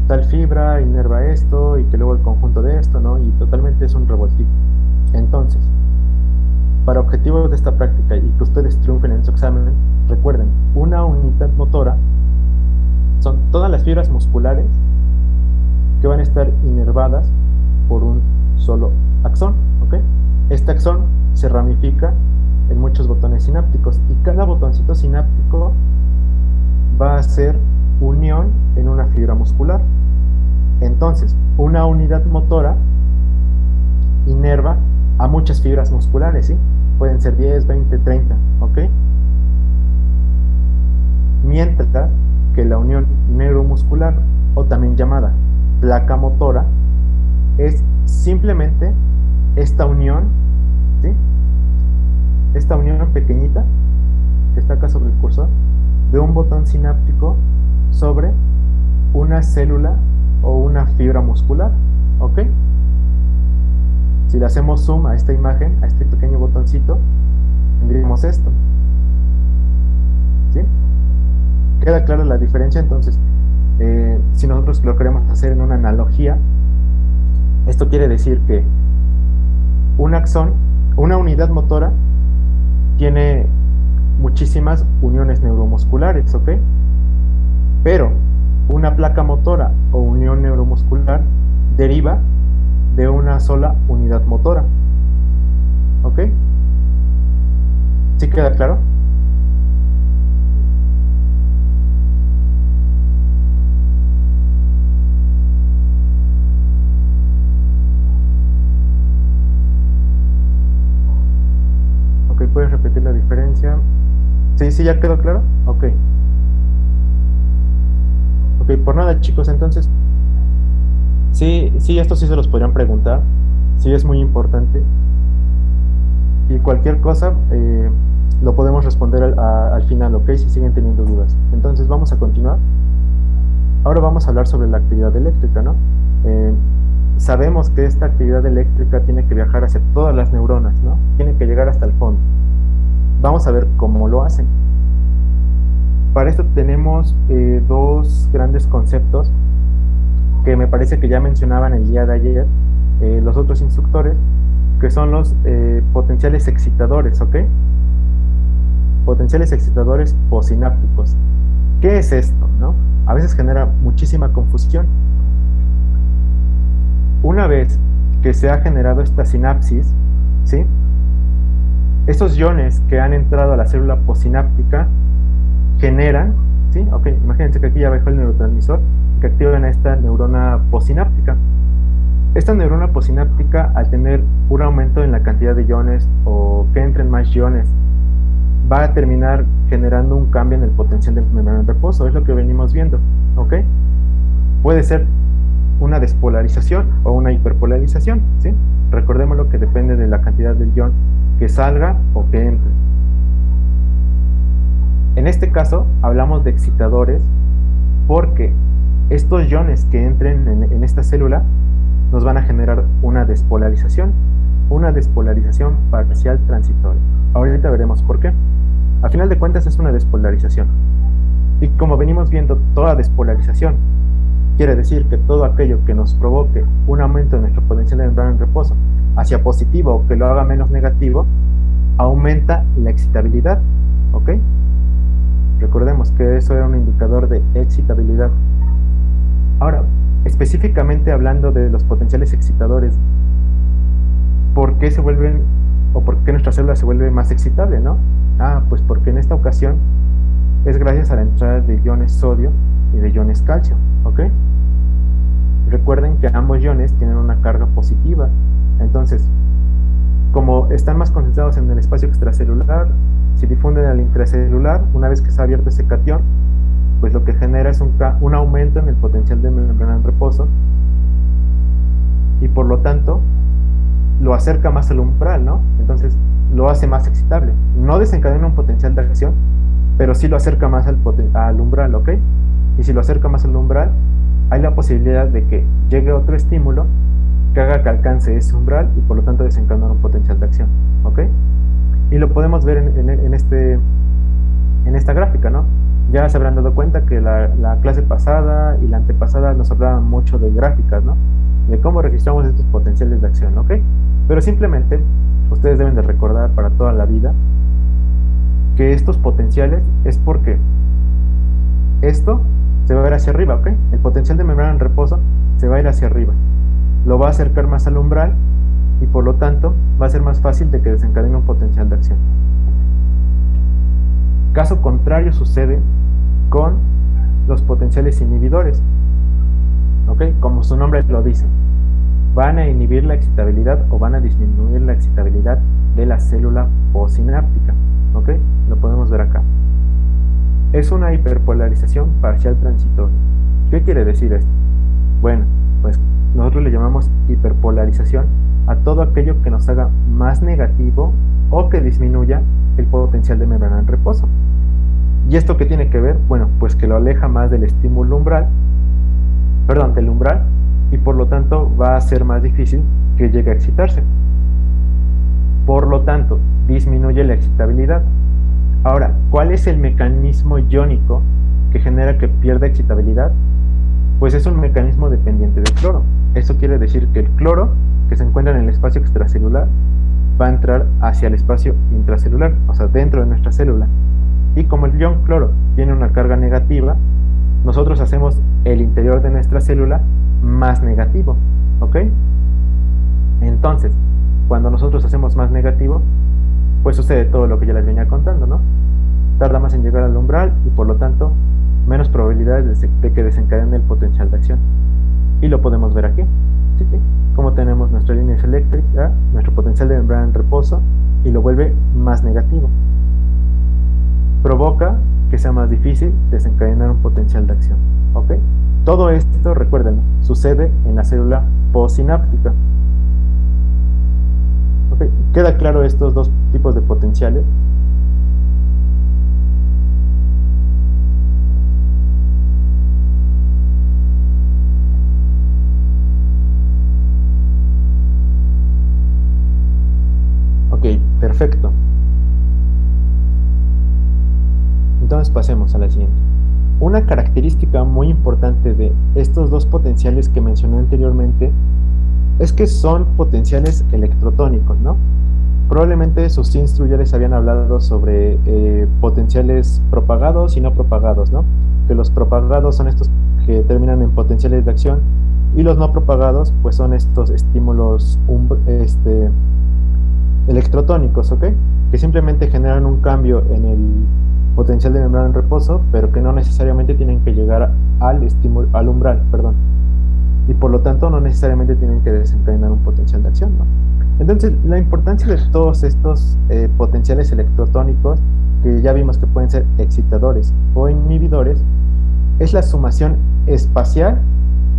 tal fibra inerva esto y que luego el conjunto de esto, ¿no? Y totalmente es un revoltijo. Entonces, para objetivos de esta práctica y que ustedes triunfen en su examen, recuerden, una unidad motora son todas las fibras musculares que van a estar inervadas por un solo axón, ¿ok? Este axón se ramifica en muchos botones sinápticos y cada botoncito sináptico va a ser unión en una fibra muscular. Entonces, una unidad motora inerva a muchas fibras musculares, ¿sí? Pueden ser 10, 20, 30, ¿ok? Mientras que la unión neuromuscular, o también llamada placa motora, es simplemente esta unión, ¿sí? Esta unión pequeñita que está acá sobre el cursor, de un botón sináptico sobre una célula o una fibra muscular, ¿ok? Si le hacemos zoom a esta imagen, a este pequeño botoncito, tendríamos esto, ¿sí? ¿Queda clara la diferencia? Entonces, si nosotros lo queremos hacer en una analogía, esto quiere decir que un axón, una unidad motora, tiene muchísimas uniones neuromusculares, ¿ok? Pero una placa motora o unión neuromuscular deriva de una sola unidad motora, ¿ok? ¿Sí queda claro? Ok, ¿puedes repetir la diferencia? ¿Sí, sí, ya quedó claro? Ok. Ok, por nada, chicos, entonces, sí, sí, esto sí se los podrían preguntar, sí es muy importante, y cualquier cosa lo podemos responder al final, ¿ok? Si siguen teniendo dudas. Entonces, vamos a continuar. Ahora vamos a hablar sobre la actividad eléctrica, ¿no? Sabemos que esta actividad eléctrica tiene que viajar hacia todas las neuronas, ¿no? Tiene que llegar hasta el fondo. Vamos a ver cómo lo hacen. Para esto tenemos dos grandes conceptos que me parece que ya mencionaban el día de ayer los otros instructores, que son los potenciales excitadores, ¿ok? Potenciales excitadores posinápticos. ¿Qué es esto, no? A veces genera muchísima confusión. Una vez que se ha generado esta sinapsis, ¿sí? Estos iones que han entrado a la célula posináptica generan, ¿sí? Ok, imagínense que aquí ya bajó el neurotransmisor que activan a esta neurona posináptica. Esta neurona posináptica, al tener un aumento en la cantidad de iones o que entren más iones, va a terminar generando un cambio en el potencial de membrana en reposo. Es lo que venimos viendo, ¿ok? Puede ser una despolarización o una hiperpolarización, ¿sí? Recordémoslo que depende de la cantidad del ion que salga o que entre. En este caso, hablamos de excitadores porque estos iones que entren en esta célula nos van a generar una despolarización parcial transitoria. Ahorita veremos por qué. A final de cuentas es una despolarización. Y como venimos viendo, toda despolarización quiere decir que todo aquello que nos provoque un aumento de nuestro potencial de membrana en reposo hacia positivo o que lo haga menos negativo, aumenta la excitabilidad, ¿ok? Recordemos que eso era un indicador de excitabilidad. Ahora, específicamente hablando de los potenciales excitadores, ¿por qué se vuelven o por qué nuestra célula se vuelve más excitable, no? Pues porque en esta ocasión es gracias a la entrada de iones sodio y de iones calcio, ¿ok? Recuerden que ambos iones tienen una carga positiva, entonces, como están más concentrados en el espacio extracelular, si difunden al intracelular, una vez que se ha abierto ese catión, pues lo que genera es un aumento en el potencial de membrana en reposo y por lo tanto lo acerca más al umbral, ¿no? Entonces lo hace más excitable. No desencadena un potencial de acción, pero sí lo acerca más al umbral, ¿ok? Y si lo acerca más al umbral, hay la posibilidad de que llegue otro estímulo que haga que alcance ese umbral y por lo tanto desencadenar un potencial de acción, ¿ok? Y lo podemos ver en esta gráfica, ¿no? Ya se habrán dado cuenta que la clase pasada y la antepasada nos hablaban mucho de gráficas, ¿no? De cómo registramos estos potenciales de acción, ¿ok? Pero simplemente ustedes deben de recordar para toda la vida que estos potenciales es porque esto se va a ir hacia arriba, ¿ok? El potencial de membrana en reposo se va a ir hacia arriba. Lo va a acercar más al umbral y por lo tanto va a ser más fácil de que desencadene un potencial de acción. Caso contrario sucede con los potenciales inhibidores, ¿ok? Como su nombre lo dice, van a inhibir la excitabilidad o van a disminuir la excitabilidad de la célula postsináptica, ¿ok? Lo podemos ver acá. Es una hiperpolarización parcial transitoria. ¿Qué quiere decir esto? Bueno, pues nosotros le llamamos hiperpolarización a todo aquello que nos haga más negativo o que disminuya el potencial de membrana en reposo. ¿Y esto qué tiene que ver? Bueno, pues que lo aleja más del estímulo umbral, del umbral, y por lo tanto va a ser más difícil que llegue a excitarse. Por lo tanto, disminuye la excitabilidad. Ahora, ¿cuál es el mecanismo iónico que genera que pierda excitabilidad? Pues es un mecanismo dependiente del cloro. Eso quiere decir que el cloro que se encuentra en el espacio extracelular va a entrar hacia el espacio intracelular, o sea, dentro de nuestra célula. Y como el ion cloro tiene una carga negativa, nosotros hacemos el interior de nuestra célula más negativo, ¿ok? Entonces, cuando nosotros hacemos más negativo, pues sucede todo lo que ya les venía contando, ¿no? Tarda más en llegar al umbral y por lo tanto menos probabilidades de que desencadene el potencial de acción. Y lo podemos ver aquí, ¿sí? Como tenemos nuestra línea eléctrica, nuestro potencial de membrana en reposo y lo vuelve más negativo. Provoca que sea más difícil desencadenar un potencial de acción, ¿ok? Todo esto, recuerden, sucede en la célula postsináptica. ¿Ok? ¿Queda claro estos dos tipos de potenciales? Ok, perfecto. Entonces pasemos a la siguiente. Una característica muy importante de estos dos potenciales que mencioné anteriormente es que son potenciales electrotónicos, ¿no? Probablemente sus instru ya les habían hablado sobre potenciales propagados y no propagados, ¿no? Que los propagados son estos que terminan en potenciales de acción y los no propagados pues son estos estímulos electrotónicos, ¿ok? Que simplemente generan un cambio en el potencial de membrana en reposo, pero que no necesariamente tienen que llegar al umbral, perdón. y por lo tanto no necesariamente tienen que desencadenar un potencial de acción, ¿no? Entonces, la importancia de todos estos potenciales electrotónicos, que ya vimos que pueden ser excitadores o inhibidores, es la sumación espacial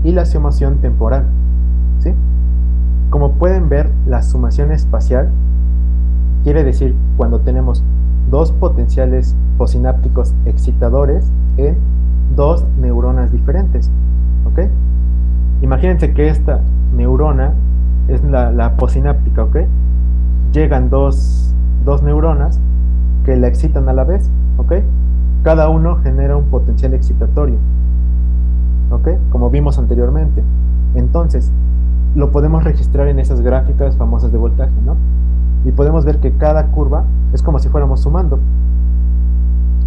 y la sumación temporal, ¿sí? Como pueden ver, la sumación espacial quiere decir cuando tenemos dos potenciales posinápticos excitadores en dos neuronas diferentes, ¿ok? Imagínense que esta neurona es la posináptica, ¿ok? Llegan dos neuronas que la excitan a la vez, ¿ok? Cada uno genera un potencial excitatorio, ¿ok? Como vimos anteriormente. Entonces, lo podemos registrar en esas gráficas famosas de voltaje, ¿no? Y podemos ver que cada curva es como si fuéramos sumando,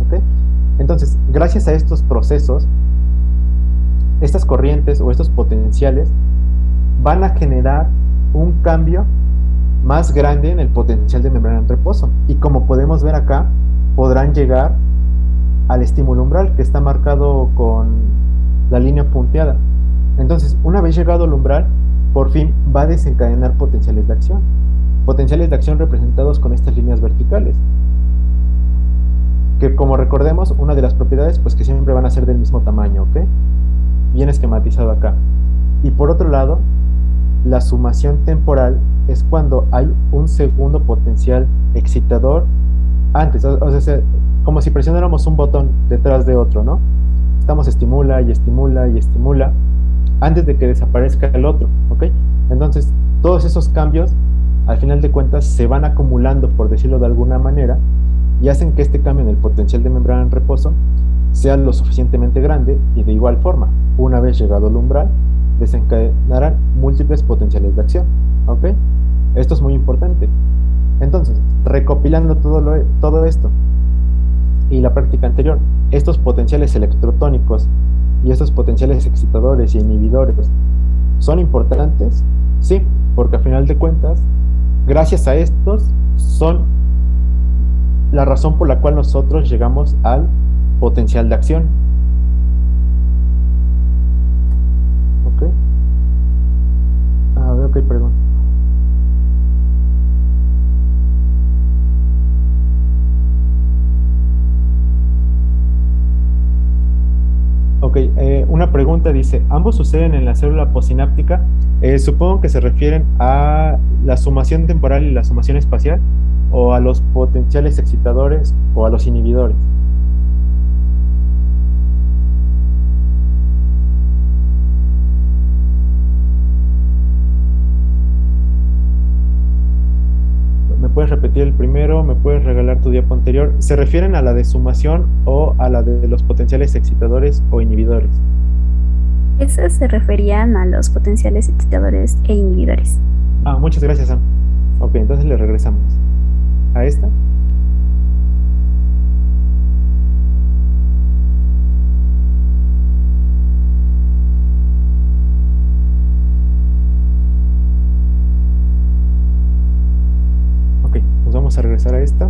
¿ok? Entonces, gracias a estos procesos, estas corrientes o estos potenciales van a generar un cambio más grande en el potencial de membrana en reposo. Y como podemos ver acá, podrán llegar al estímulo umbral, que está marcado con la línea punteada. Entonces, una vez llegado al umbral, por fin va a desencadenar potenciales de acción. Potenciales de acción representados con estas líneas verticales. Que como recordemos, una de las propiedades, pues que siempre van a ser del mismo tamaño, ¿ok? Bien esquematizado acá. Y por otro lado, la sumación temporal es cuando hay un segundo potencial excitador antes, o sea, como si presionáramos un botón detrás de otro, ¿no? Estamos estimula y estimula y estimula antes de que desaparezca el otro, ¿ok? Entonces, todos esos cambios, al final de cuentas, se van acumulando, por decirlo de alguna manera, y hacen que este cambio en el potencial de membrana en reposo sea lo suficientemente grande y de igual forma, una vez llegado al umbral, desencadenarán múltiples potenciales de acción, ¿ok? Esto es muy importante. Entonces, recopilando todo esto y la práctica anterior, estos potenciales electrotónicos y estos potenciales excitadores y inhibidores son importantes, sí, porque a final de cuentas, gracias a estos son la razón por la cual nosotros llegamos al potencial de acción. ¿Ok? Veo que hay preguntas. Ok, una pregunta dice, ¿ambos suceden en la célula posináptica? Supongo que se refieren a la sumación temporal y la sumación espacial, o a los potenciales excitadores o a los inhibidores. ¿Me puedes repetir el primero? ¿Me puedes regalar tu diapo anterior? ¿Se refieren a la de sumación o a la de los potenciales excitadores o inhibidores? Esas se referían a los potenciales excitadores e inhibidores. Muchas gracias, Sam. Ok, entonces le regresamos a esta. Ok, nos vamos a regresar a esta.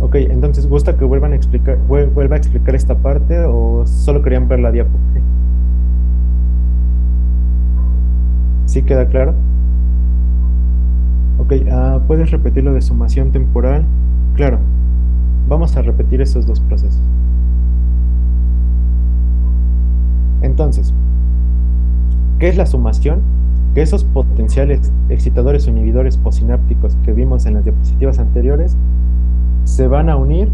Ok, entonces, ¿gusta que vuelva a explicar esta parte o solo querían ver la diapo? ¿Sí queda claro? Ok, ¿puedes repetir lo de sumación temporal? Claro, vamos a repetir esos dos procesos. Entonces, ¿qué es la sumación? Que esos potenciales excitadores o inhibidores posinápticos que vimos en las diapositivas anteriores se van a unir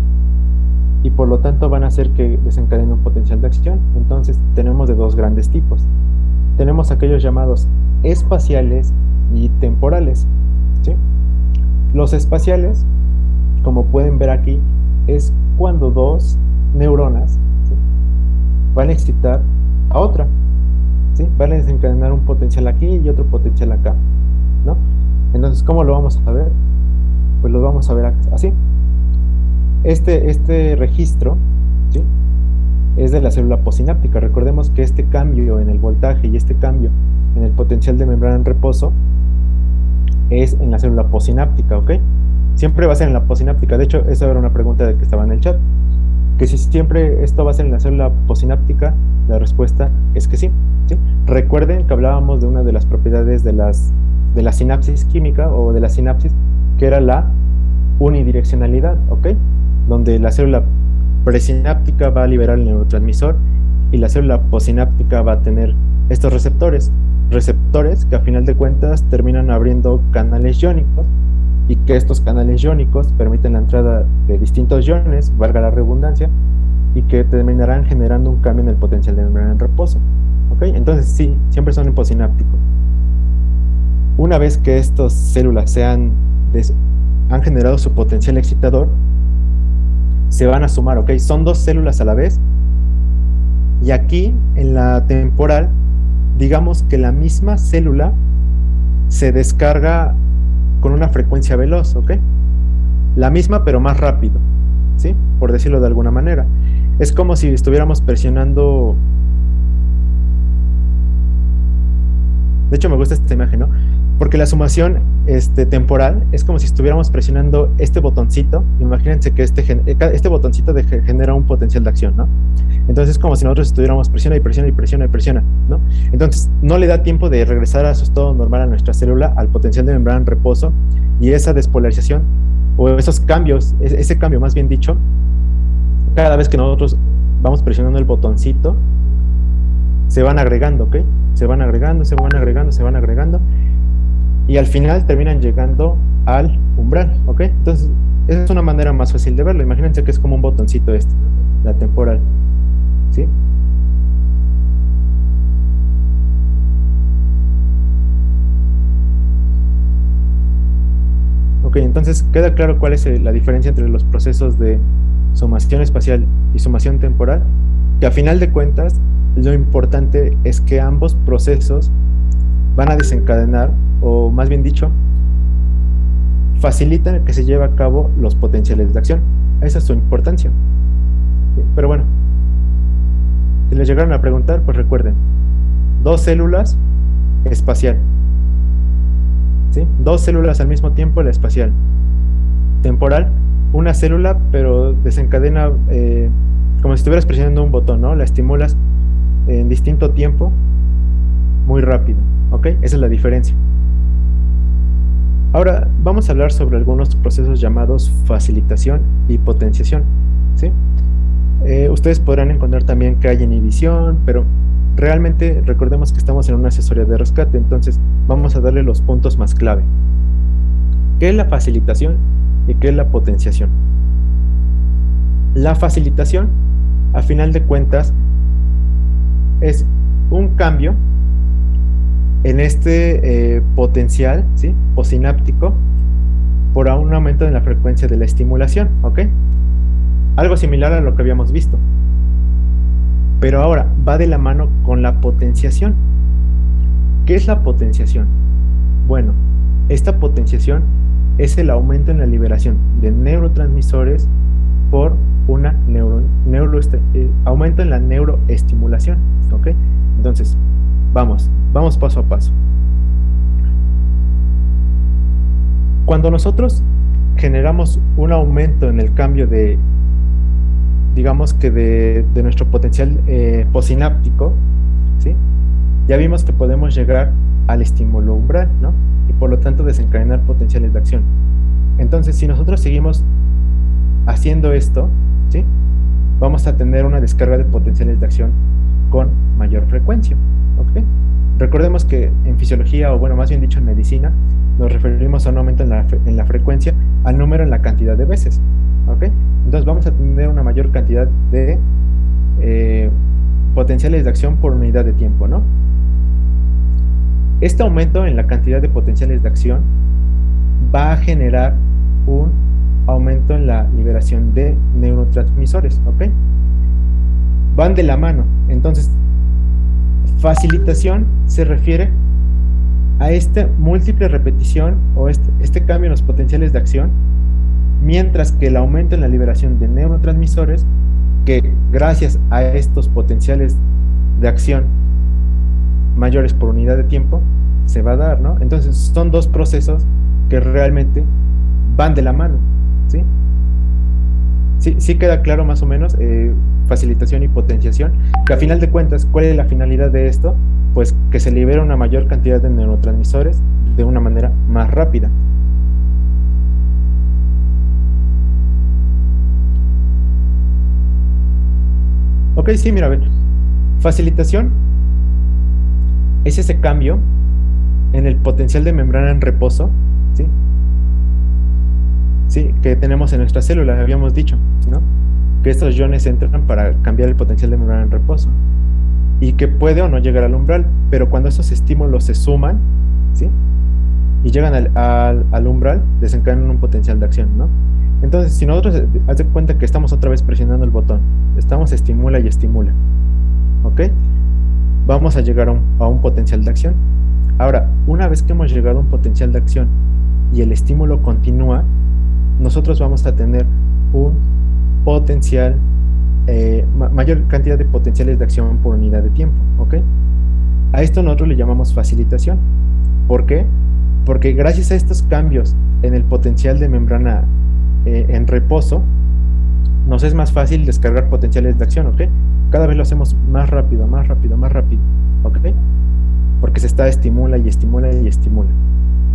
y por lo tanto van a hacer que desencadene un potencial de acción. Entonces tenemos de dos grandes tipos. Tenemos aquellos llamados espaciales y temporales, ¿sí? Los espaciales, como pueden ver aquí, es cuando dos neuronas, ¿sí?, van a excitar a otra, ¿sí? Van a desencadenar un potencial aquí y otro potencial acá, ¿no? Entonces, ¿cómo lo vamos a ver? Pues lo vamos a ver así. Este registro, ¿sí?, es de la célula posináptica. Recordemos que este cambio en el voltaje y este cambio en el potencial de membrana en reposo es en la célula posináptica, ¿ok? Siempre va a ser en la posináptica. De hecho, esa era una pregunta de que estaba en el chat. Que si siempre esto va a ser en la célula posináptica, la respuesta es que sí, ¿sí? Recuerden que hablábamos de una de las propiedades de la sinapsis química o de la sinapsis, que era la unidireccionalidad, ¿ok? Donde la célula presináptica va a liberar el neurotransmisor y la célula posináptica va a tener estos receptores que a final de cuentas terminan abriendo canales iónicos y que estos canales iónicos permiten la entrada de distintos iones, valga la redundancia, y que terminarán generando un cambio en el potencial de membrana en reposo. ¿Ok? Entonces sí, siempre son hiposinápticos. Una vez que estas células han generado su potencial excitador, se van a sumar, ¿ok? Son dos células a la vez, y aquí en la temporal, digamos que la misma célula se descarga con una frecuencia veloz, ¿ok? La misma, pero más rápido, ¿sí? Por decirlo de alguna manera. Es como si estuviéramos presionando... De hecho, me gusta esta imagen, ¿no? Porque la sumación temporal es como si estuviéramos presionando este botoncito. Imagínense que este botoncito genera un potencial de acción, ¿no? Entonces es como si nosotros estuviéramos presiona y presiona y presiona y presiona, ¿no? Entonces no le da tiempo de regresar a su estado normal a nuestra célula, al potencial de membrana en reposo, y esa despolarización o esos cambios, ese cambio más bien dicho, cada vez que nosotros vamos presionando el botoncito, se van agregando, ¿ok? Se van agregando, se van agregando, se van agregando, y al final terminan llegando al umbral, ¿ok? Entonces, esa es una manera más fácil de verlo. Imagínense que es como un botoncito la temporal, ¿sí? Ok, entonces queda claro cuál es la diferencia entre los procesos de sumación espacial y sumación temporal, que a final de cuentas lo importante es que ambos procesos van a desencadenar, o más bien dicho, facilitan que se lleve a cabo los potenciales de acción. Esa es su importancia. Pero bueno, si les llegaron a preguntar, pues recuerden, dos células, espacial, ¿sí? Dos células al mismo tiempo, la espacial. Temporal, una célula, pero desencadena como si estuvieras presionando un botón, ¿no? La estimulas en distinto tiempo, muy rápido, ¿ok? Esa es la diferencia. Ahora vamos a hablar sobre algunos procesos llamados facilitación y potenciación, ¿sí? Ustedes podrán encontrar también que hay inhibición, pero realmente recordemos que estamos en una asesoría de rescate, entonces vamos a darle los puntos más clave. ¿Qué es la facilitación y qué es la potenciación? La facilitación, a final de cuentas, es un cambio en este potencial, ¿sí? Posináptico por un aumento en la frecuencia de la estimulación, ¿ok? Algo similar a lo que habíamos visto. Pero ahora va de la mano con la potenciación. ¿Qué es la potenciación? Bueno, esta potenciación es el aumento en la liberación de neurotransmisores por una aumento en la neuroestimulación, ¿ok? Entonces, vamos paso a paso. Cuando nosotros generamos un aumento en el cambio de, digamos que de nuestro potencial posináptico, ¿sí? Ya vimos que podemos llegar al estímulo umbral, ¿no? Y por lo tanto desencadenar potenciales de acción. Entonces, si nosotros seguimos haciendo esto, ¿sí? Vamos a tener una descarga de potenciales de acción con mayor frecuencia, ¿ok? Recordemos que en fisiología, o bueno, más bien dicho en medicina, nos referimos a un aumento en la frecuencia al número en la cantidad de veces, ¿ok? Entonces vamos a tener una mayor cantidad de potenciales de acción por unidad de tiempo, ¿no? Este aumento en la cantidad de potenciales de acción va a generar un aumento en la liberación de neurotransmisores, ¿ok? Van de la mano. Entonces, facilitación se refiere a esta múltiple repetición o este cambio en los potenciales de acción, mientras que el aumento en la liberación de neurotransmisores, que gracias a estos potenciales de acción mayores por unidad de tiempo, se va a dar, ¿no? Entonces son dos procesos que realmente van de la mano, ¿sí? Sí, sí queda claro más o menos, facilitación y potenciación, que a final de cuentas, ¿cuál es la finalidad de esto? Pues que se libera una mayor cantidad de neurotransmisores de una manera más rápida. Ok, sí, mira, a ver, facilitación es ese cambio en el potencial de membrana en reposo, ¿sí? Sí, que tenemos en nuestra célula, habíamos dicho, ¿no? Que estos iones entran para cambiar el potencial de membrana en reposo y que puede o no llegar al umbral, pero cuando esos estímulos se suman, ¿sí? Y llegan al umbral, desencadenan un potencial de acción, ¿no? Entonces, si nosotros, haz de cuenta que estamos otra vez presionando el botón, estamos estimula y estimula, ¿ok? Vamos a llegar a un potencial de acción. Ahora, una vez que hemos llegado a un potencial de acción y el estímulo continúa, nosotros vamos a tener un potencial, mayor cantidad de potenciales de acción por unidad de tiempo, ¿ok? A esto nosotros le llamamos facilitación. ¿Por qué? Porque gracias a estos cambios en el potencial de membrana en reposo, nos es más fácil descargar potenciales de acción, ¿ok? Cada vez lo hacemos más rápido, más rápido, más rápido, ¿ok? Porque se está estimula y estimula y estimula,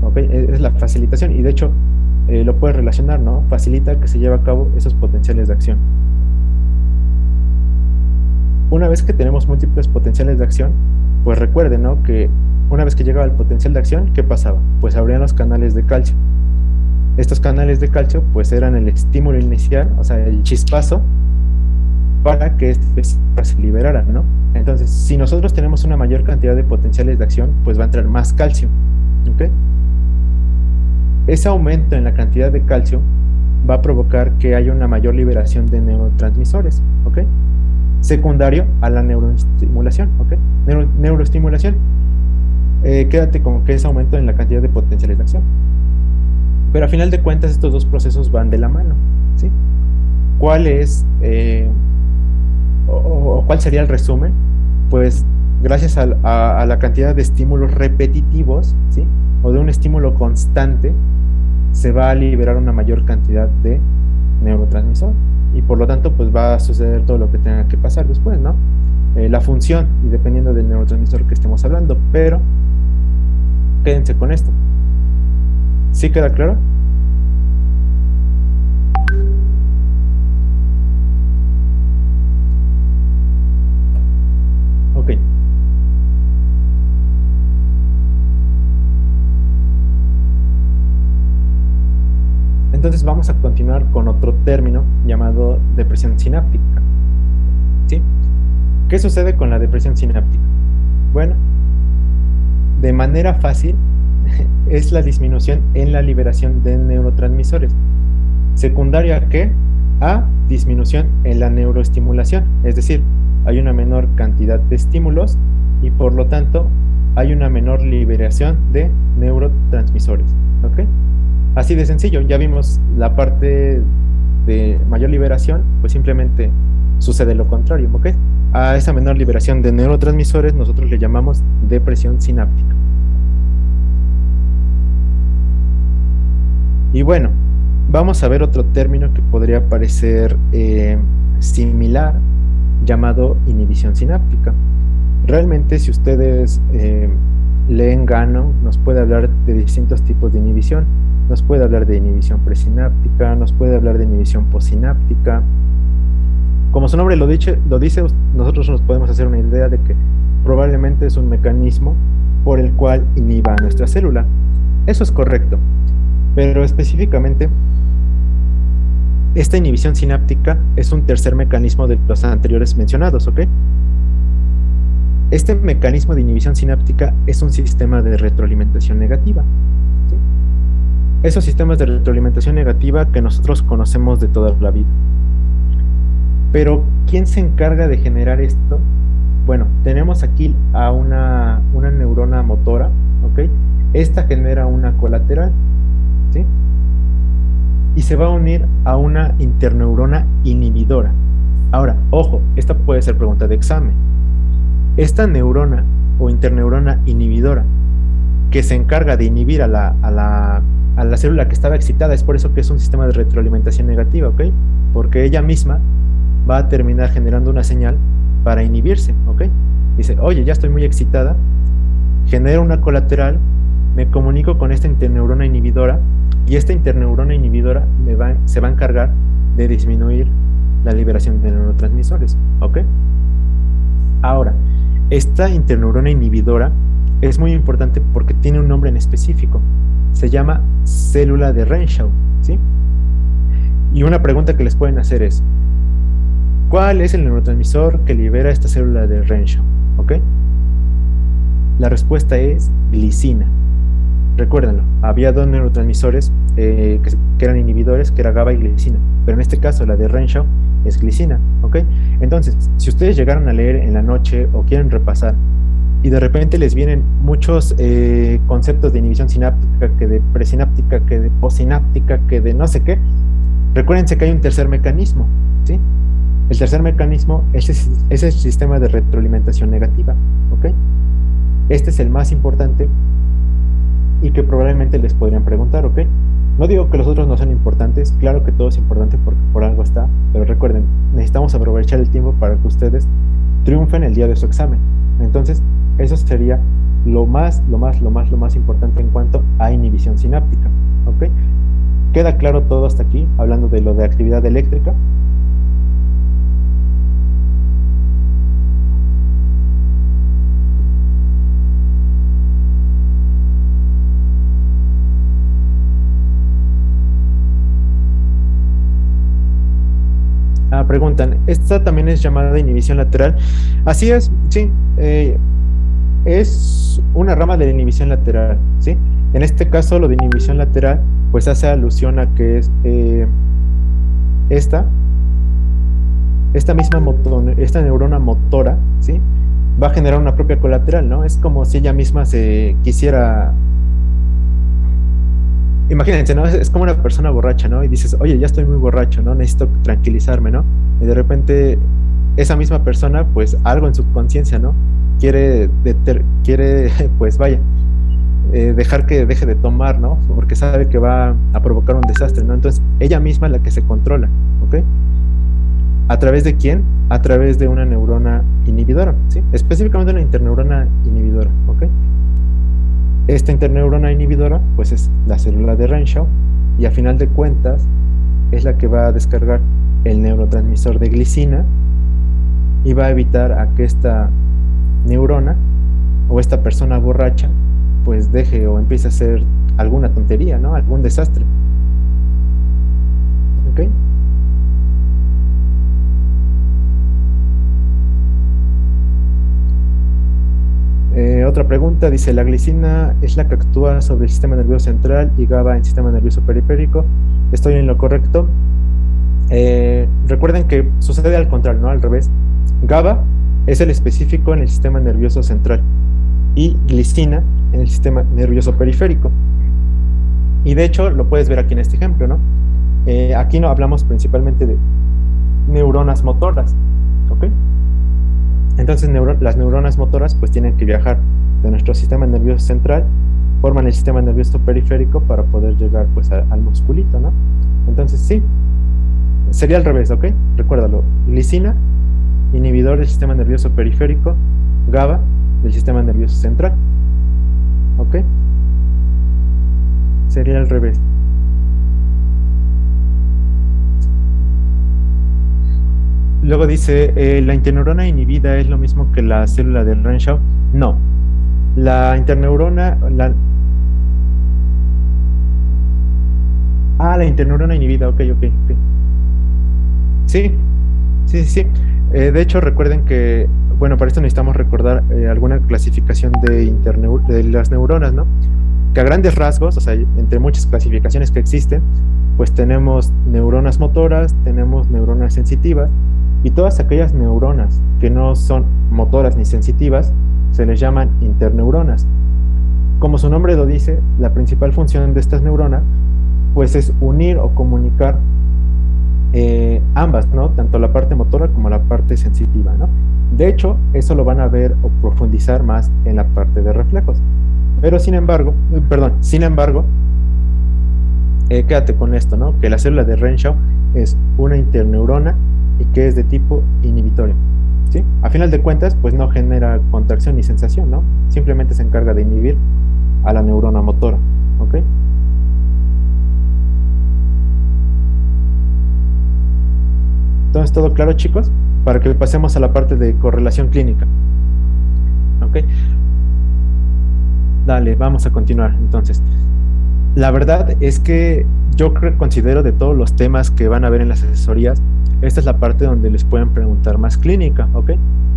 ¿ok? Es la facilitación y de hecho lo puedes relacionar, ¿no? Facilita que se lleve a cabo esos potenciales de acción. Una vez que tenemos múltiples potenciales de acción, pues recuerden, ¿no? Que una vez que llegaba el potencial de acción, ¿qué pasaba? Pues abrían los canales de calcio. Estos canales de calcio, pues eran el estímulo inicial, o sea, el chispazo, para que este se liberara, ¿no? Entonces, si nosotros tenemos una mayor cantidad de potenciales de acción, pues va a entrar más calcio, ¿ok? Ese aumento en la cantidad de calcio va a provocar que haya una mayor liberación de neurotransmisores, ¿ok? Secundario a la neuroestimulación, ¿ok? Neuroestimulación. Quédate con que es aumento en la cantidad de potenciales de acción. Pero a final de cuentas estos dos procesos van de la mano, ¿sí? ¿Cuál es, o cuál sería el resumen? Pues gracias a la cantidad de estímulos repetitivos, ¿sí? O de un estímulo constante, se va a liberar una mayor cantidad de neurotransmisor y por lo tanto pues va a suceder todo lo que tenga que pasar después, ¿no? La función y dependiendo del neurotransmisor que estemos hablando, pero quédense con esto. ¿Sí queda claro? Ok. Entonces vamos a continuar con otro término llamado depresión sináptica, ¿sí? ¿Qué sucede con la depresión sináptica? Bueno, de manera fácil es la disminución en la liberación de neurotransmisores, secundaria a ¿qué? A disminución en la neuroestimulación, es decir, hay una menor cantidad de estímulos y por lo tanto hay una menor liberación de neurotransmisores, ¿ok? Así de sencillo, ya vimos la parte de mayor liberación, pues simplemente sucede lo contrario, ¿ok? A esa menor liberación de neurotransmisores nosotros le llamamos depresión sináptica. Y bueno, vamos a ver otro término que podría parecer similar, llamado inhibición sináptica. Realmente, si ustedes leen Gano, nos puede hablar de distintos tipos de inhibición. Nos puede hablar de inhibición presináptica, nos puede hablar de inhibición postsináptica. Como su nombre lo dice, nosotros nos podemos hacer una idea de que probablemente es un mecanismo por el cual inhiba a nuestra célula. Eso es correcto, pero específicamente esta inhibición sináptica es un tercer mecanismo de los anteriores mencionados, ¿ok? Este mecanismo de inhibición sináptica es un sistema de retroalimentación negativa, ¿sí? Esos sistemas de retroalimentación negativa que nosotros conocemos de toda la vida. Pero, ¿quién se encarga de generar esto? Bueno, tenemos aquí a una neurona motora, ¿ok? Esta genera una colateral, ¿sí? Y se va a unir a una interneurona inhibidora. Ahora, ojo, esta puede ser pregunta de examen. Esta neurona o interneurona inhibidora, que se encarga de inhibir a la célula que estaba excitada. Es por eso que es un sistema de retroalimentación negativa, ¿ok? Porque ella misma va a terminar generando una señal para inhibirse, ¿ok? Dice, oye, ya estoy muy excitada, genero una colateral, me comunico con esta interneurona inhibidora y esta interneurona inhibidora se va a encargar de disminuir la liberación de neurotransmisores, ¿ok? Ahora, esta interneurona inhibidora es muy importante porque tiene un nombre en específico. Se llama célula de Renshaw, ¿sí? Y una pregunta que les pueden hacer es, ¿cuál es el neurotransmisor que libera esta célula de Renshaw? ¿Ok? La respuesta es glicina. Recuérdenlo, había dos neurotransmisores que eran inhibidores, que era GABA y glicina, pero en este caso la de Renshaw es glicina, ¿ok? Entonces, si ustedes llegaron a leer en la noche o quieren repasar y de repente les vienen muchos conceptos de inhibición sináptica, que de presináptica, que de postsináptica, que de no sé qué, recuérdense que hay un tercer mecanismo, ¿sí? El tercer mecanismo es el sistema de retroalimentación negativa, ¿ok? Este es el más importante y que probablemente les podrían preguntar, ¿ok? No digo que los otros no sean importantes, claro que todo es importante porque por algo está, pero recuerden, necesitamos aprovechar el tiempo para que ustedes triunfen el día de su examen. Entonces, eso sería lo más importante en cuanto a inhibición sináptica, ¿ok? ¿Queda claro todo hasta aquí, hablando de lo de actividad eléctrica? Preguntan, ¿esta también es llamada inhibición lateral? Así es, sí, es una rama de la inhibición lateral, ¿sí? En este caso, lo de inhibición lateral, pues hace alusión a que es esta esta neurona motora, ¿sí? Va a generar una propia colateral, ¿no? Es como si ella misma se quisiera... Imagínense, ¿no? Es como una persona borracha, ¿no? Y dices, oye, ya estoy muy borracho, ¿no? Necesito tranquilizarme, ¿no? Y de repente esa misma persona, pues algo en su conciencia, ¿no? Quiere, pues vaya, dejar que deje de tomar, ¿no? Porque sabe que va a provocar un desastre, ¿no? Entonces, ella misma es la que se controla, ¿ok? ¿A través de quién? A través de una neurona inhibidora, ¿sí? Específicamente una interneurona inhibidora, ¿ok? Esta interneurona inhibidora, pues es la célula de Renshaw, y a final de cuentas es la que va a descargar el neurotransmisor de glicina y va a evitar a que esta neurona o esta persona borracha pues deje o empiece a hacer alguna tontería, ¿no? Algún desastre. ¿Ok? Otra pregunta, dice, ¿la glicina es la que actúa sobre el sistema nervioso central y GABA en el sistema nervioso periférico? ¿Estoy en lo correcto? Recuerden que sucede al contrario, ¿no? Al revés. GABA es el específico en el sistema nervioso central y glicina en el sistema nervioso periférico. Y de hecho lo puedes ver aquí en este ejemplo, ¿no? Aquí no hablamos principalmente de neuronas motoras, ¿ok? Entonces las neuronas motoras pues tienen que viajar de nuestro sistema nervioso central, forman el sistema nervioso periférico para poder llegar pues al musculito, ¿no? Entonces sí, sería al revés, ¿ok? Recuérdalo, glicina, inhibidor del sistema nervioso periférico, GABA del sistema nervioso central, ¿ok? Sería al revés. Luego dice, ¿la interneurona inhibida es lo mismo que la célula de Renshaw? No. La interneurona... la interneurona inhibida, ok. Sí. De hecho, recuerden que, bueno, para esto necesitamos recordar alguna clasificación de las neuronas, ¿no? Que a grandes rasgos, o sea, entre muchas clasificaciones que existen, pues tenemos neuronas motoras, tenemos neuronas sensitivas, y todas aquellas neuronas que no son motoras ni sensitivas se les llaman interneuronas. Como su nombre lo dice, la principal función de estas neuronas pues es unir o comunicar ambas, ¿no? Tanto la parte motora como la parte sensitiva, ¿no? De hecho, eso lo van a ver o profundizar más en la parte de reflejos. Pero sin embargo, quédate con esto, ¿no? Que la célula de Renshaw es una interneurona y que es de tipo inhibitorio, ¿sí? A final de cuentas, pues no genera contracción ni sensación, ¿no? Simplemente se encarga de inhibir a la neurona motora, ¿ok? Entonces, ¿todo claro, chicos? Para que pasemos a la parte de correlación clínica, ¿ok? Dale, vamos a continuar. Entonces, la verdad es que considero de todos los temas que van a ver en las asesorías, esta es la parte donde les pueden preguntar más clínica, ¿ok?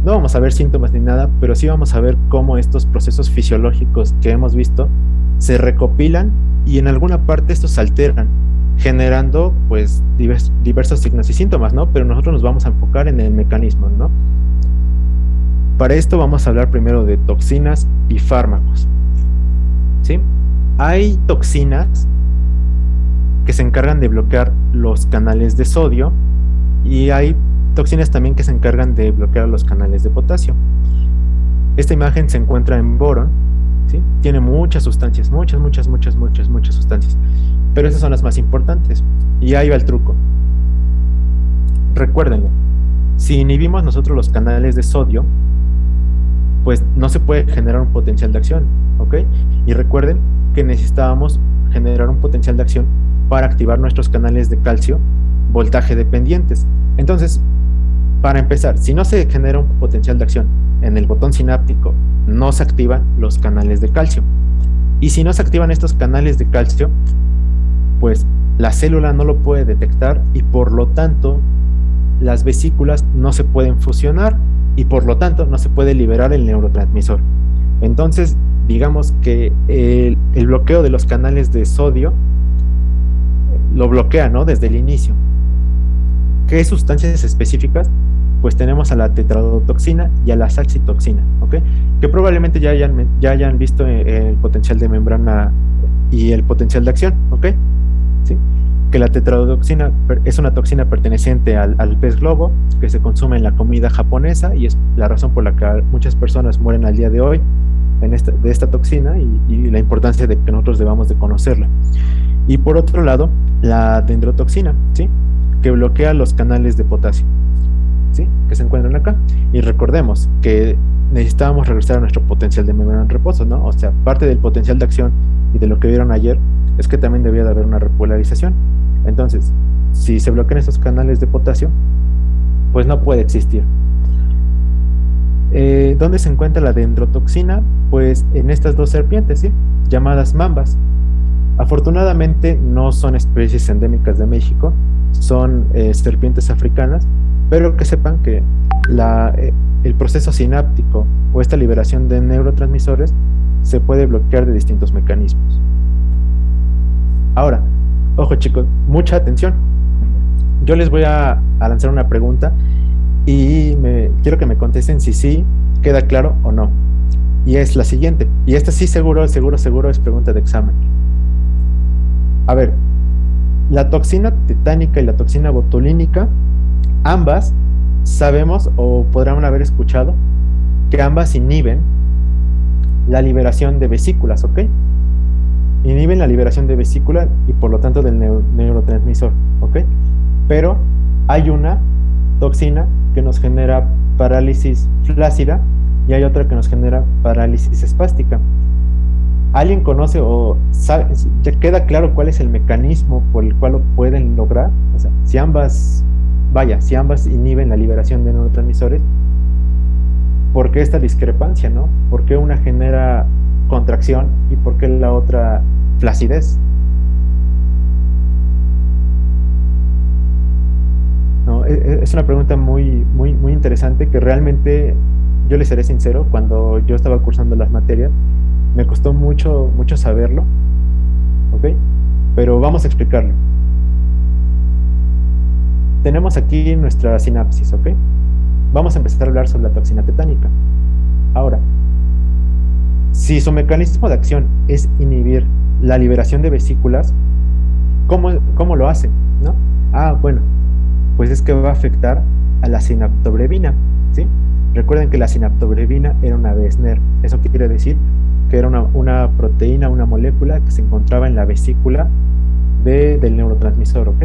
No vamos a ver síntomas ni nada, pero sí vamos a ver cómo estos procesos fisiológicos que hemos visto se recopilan y en alguna parte estos se alteran, generando pues diversos signos y síntomas, ¿no? Pero nosotros nos vamos a enfocar en el mecanismo, ¿no? Para esto vamos a hablar primero de toxinas y fármacos, ¿sí? Hay toxinas que se encargan de bloquear los canales de sodio y hay toxinas también que se encargan de bloquear los canales de potasio. Esta imagen se encuentra en Boron, ¿sí? Tiene muchas sustancias, muchas sustancias, pero esas son las más importantes. Y ahí va el truco. Recuérdenlo, si inhibimos nosotros los canales de sodio, pues no se puede generar un potencial de acción, ¿ok? Y recuerden que necesitábamos generar un potencial de acción para activar nuestros canales de calcio voltaje dependientes. Entonces, para empezar, si no se genera un potencial de acción en el botón sináptico, no se activan los canales de calcio. Y si no se activan estos canales de calcio, pues la célula no lo puede detectar y por lo tanto las vesículas no se pueden fusionar y por lo tanto no se puede liberar el neurotransmisor. Entonces, digamos que el bloqueo de los canales de sodio lo bloquea, ¿no? Desde el inicio. ¿Qué sustancias específicas? Pues tenemos a la tetrodotoxina y a la saxitoxina, ¿ok? Que probablemente ya hayan visto el potencial de membrana y el potencial de acción, ¿ok? ¿Sí? Que la tetrodotoxina es una toxina perteneciente al pez globo que se consume en la comida japonesa y es la razón por la que muchas personas mueren al día de hoy de esta toxina y la importancia de que nosotros debamos de conocerla. Y por otro lado, la dendrotoxina, ¿sí? Que bloquea los canales de potasio, ¿sí? Que se encuentran acá. Y recordemos que necesitábamos regresar a nuestro potencial de membrana en reposo, ¿no? O sea, parte del potencial de acción y de lo que vieron ayer es que también debía de haber una repolarización. Entonces, si se bloquean esos canales de potasio, pues no puede existir. ¿Dónde se encuentra la dendrotoxina? Pues en estas dos serpientes, ¿sí? Llamadas mambas. Afortunadamente no son especies endémicas de México, son serpientes africanas, pero que sepan que el proceso sináptico o esta liberación de neurotransmisores se puede bloquear de distintos mecanismos. Ahora, ojo chicos, mucha atención. Yo les voy a lanzar una pregunta y quiero que me contesten si sí queda claro o no. Y es la siguiente, y esta sí seguro es pregunta de examen. A ver, la toxina tetánica y la toxina botulínica, ambas sabemos o podrán haber escuchado que ambas inhiben la liberación de vesículas, ¿ok? Inhiben la liberación de vesícula y por lo tanto del neurotransmisor, ¿ok? Pero hay una toxina que nos genera parálisis flácida y hay otra que nos genera parálisis espástica. ¿Alguien conoce o sabe, ya queda claro cuál es el mecanismo por el cual lo pueden lograr? O sea, si ambas inhiben la liberación de neurotransmisores, ¿por qué esta discrepancia, no? ¿Por qué una genera contracción y por qué la otra flacidez? No, es una pregunta muy interesante que realmente, yo les seré sincero, cuando yo estaba cursando las materias, me costó mucho saberlo, ¿ok? Pero vamos a explicarlo. Tenemos aquí nuestra sinapsis, ¿ok? Vamos a empezar a hablar sobre la toxina tetánica. Ahora, si su mecanismo de acción es inhibir la liberación de vesículas, ¿cómo lo hace? ¿No? Bueno, pues es que va a afectar a la sinaptobrevina, ¿sí? Recuerden que la sinaptobrevina era una BSNER. Eso quiere decir que era una proteína, una molécula que se encontraba en la vesícula del neurotransmisor, ¿ok?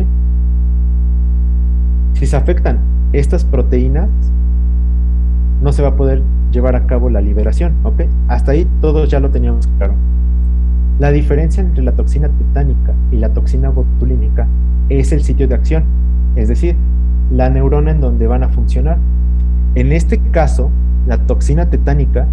Si se afectan estas proteínas, no se va a poder llevar a cabo la liberación, ¿ok? Hasta ahí todos ya lo teníamos claro. La diferencia entre la toxina tetánica y la toxina botulínica es el sitio de acción, es decir, la neurona en donde van a funcionar. En este caso, la toxina tetánica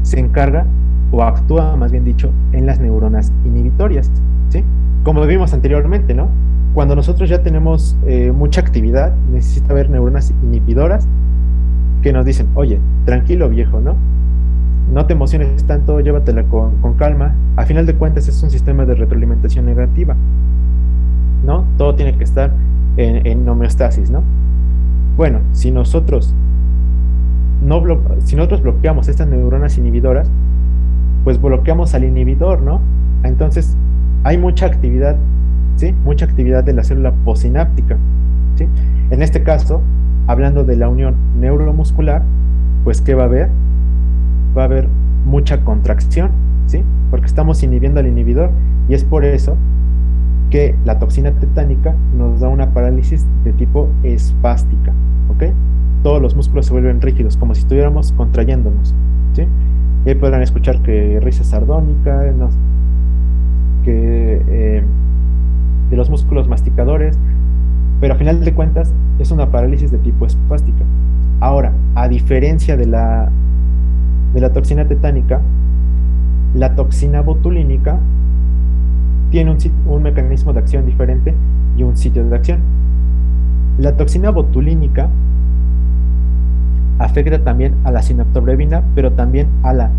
se encarga o actúa, más bien dicho, en las neuronas inhibitorias, ¿sí? Como vimos anteriormente, ¿no? Cuando nosotros ya tenemos mucha actividad, necesita haber neuronas inhibidoras que nos dicen, oye, tranquilo viejo, ¿no? No te emociones tanto, llévatela con calma. A final de cuentas es un sistema de retroalimentación negativa, ¿no? Todo tiene que estar en homeostasis, ¿no? Bueno, si nosotros bloqueamos estas neuronas inhibidoras, pues bloqueamos al inhibidor, ¿no? Entonces hay mucha actividad, ¿sí? Mucha actividad de la célula posináptica, ¿sí? En este caso, hablando de la unión neuromuscular, pues ¿qué va a haber? Va a haber mucha contracción, ¿sí? Porque estamos inhibiendo al inhibidor y es por eso que la toxina tetánica nos da una parálisis de tipo espástica, ¿ok? Todos los músculos se vuelven rígidos, como si estuviéramos contrayéndonos, ¿sí? Y ahí podrán escuchar que risa sardónica, ¿no? Que de los músculos masticadores, pero a final de cuentas es una parálisis de tipo espástica. Ahora, a diferencia de la toxina tetánica, la toxina botulínica tiene un mecanismo de acción diferente y un sitio de acción. La toxina botulínica afecta también a la sinaptobrevina, pero también a la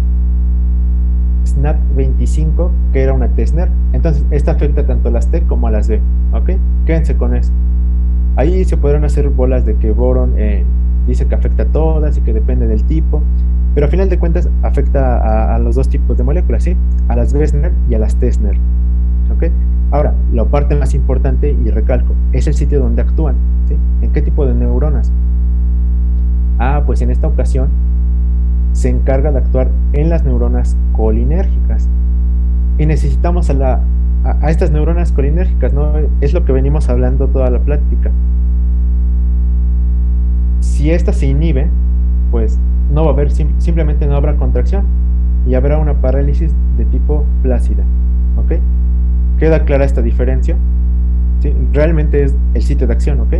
SNAP25, que era una TSNER. Entonces, esta afecta tanto a las T como a las B, ¿ok? Quédense con eso. Ahí se podrán hacer bolas de que Boron dice que afecta a todas y que depende del tipo, pero a final de cuentas afecta a los dos tipos de moléculas, ¿sí? A las BSNER y a las TSNER, ¿ok? Ahora, la parte más importante, y recalco, es el sitio donde actúan, ¿sí? ¿En qué tipo de neuronas? Pues en esta ocasión se encarga de actuar en las neuronas colinérgicas. Y necesitamos a estas neuronas colinérgicas, ¿no? Es lo que venimos hablando toda la plática. Si estas se inhiben, pues no va a haber, simplemente no habrá contracción y habrá una parálisis de tipo flácida, ¿ok? ¿Queda clara esta diferencia? ¿Sí? Realmente es el sitio de acción, ¿ok?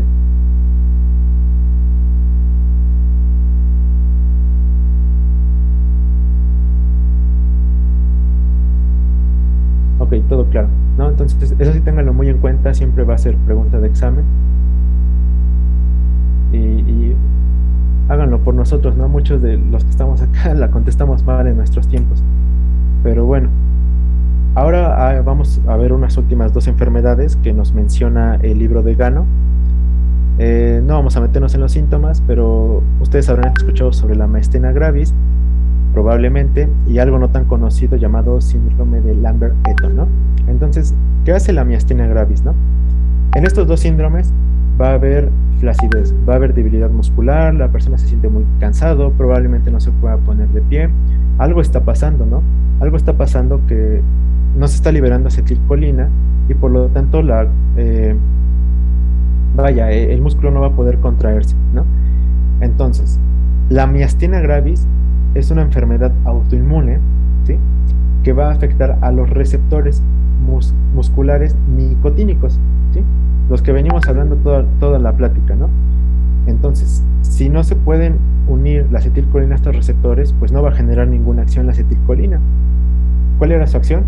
Ok, todo claro, ¿no? Entonces, eso sí ténganlo muy en cuenta, siempre va a ser pregunta de examen. Y háganlo por nosotros, ¿no? Muchos de los que estamos acá la contestamos mal en nuestros tiempos. Pero bueno, ahora vamos a ver unas últimas dos enfermedades que nos menciona el libro de Gano. No vamos a meternos en los síntomas, pero ustedes habrán escuchado sobre la miastenia gravis, probablemente, y algo no tan conocido llamado síndrome de Lambert-Eaton, ¿no? Entonces, ¿qué hace la miastenia gravis, no? En estos dos síndromes va a haber flacidez, va a haber debilidad muscular, la persona se siente muy cansado, probablemente no se pueda poner de pie, algo está pasando, ¿no? Algo está pasando que no se está liberando acetilcolina y por lo tanto el músculo no va a poder contraerse, ¿no? Entonces, la miastenia gravis es una enfermedad autoinmune, ¿sí? Que va a afectar a los receptores musculares nicotínicos, ¿sí? Los que venimos hablando toda la plática, ¿no? Entonces, si no se pueden unir la acetilcolina a estos receptores, pues no va a generar ninguna acción la acetilcolina. ¿Cuál era su acción?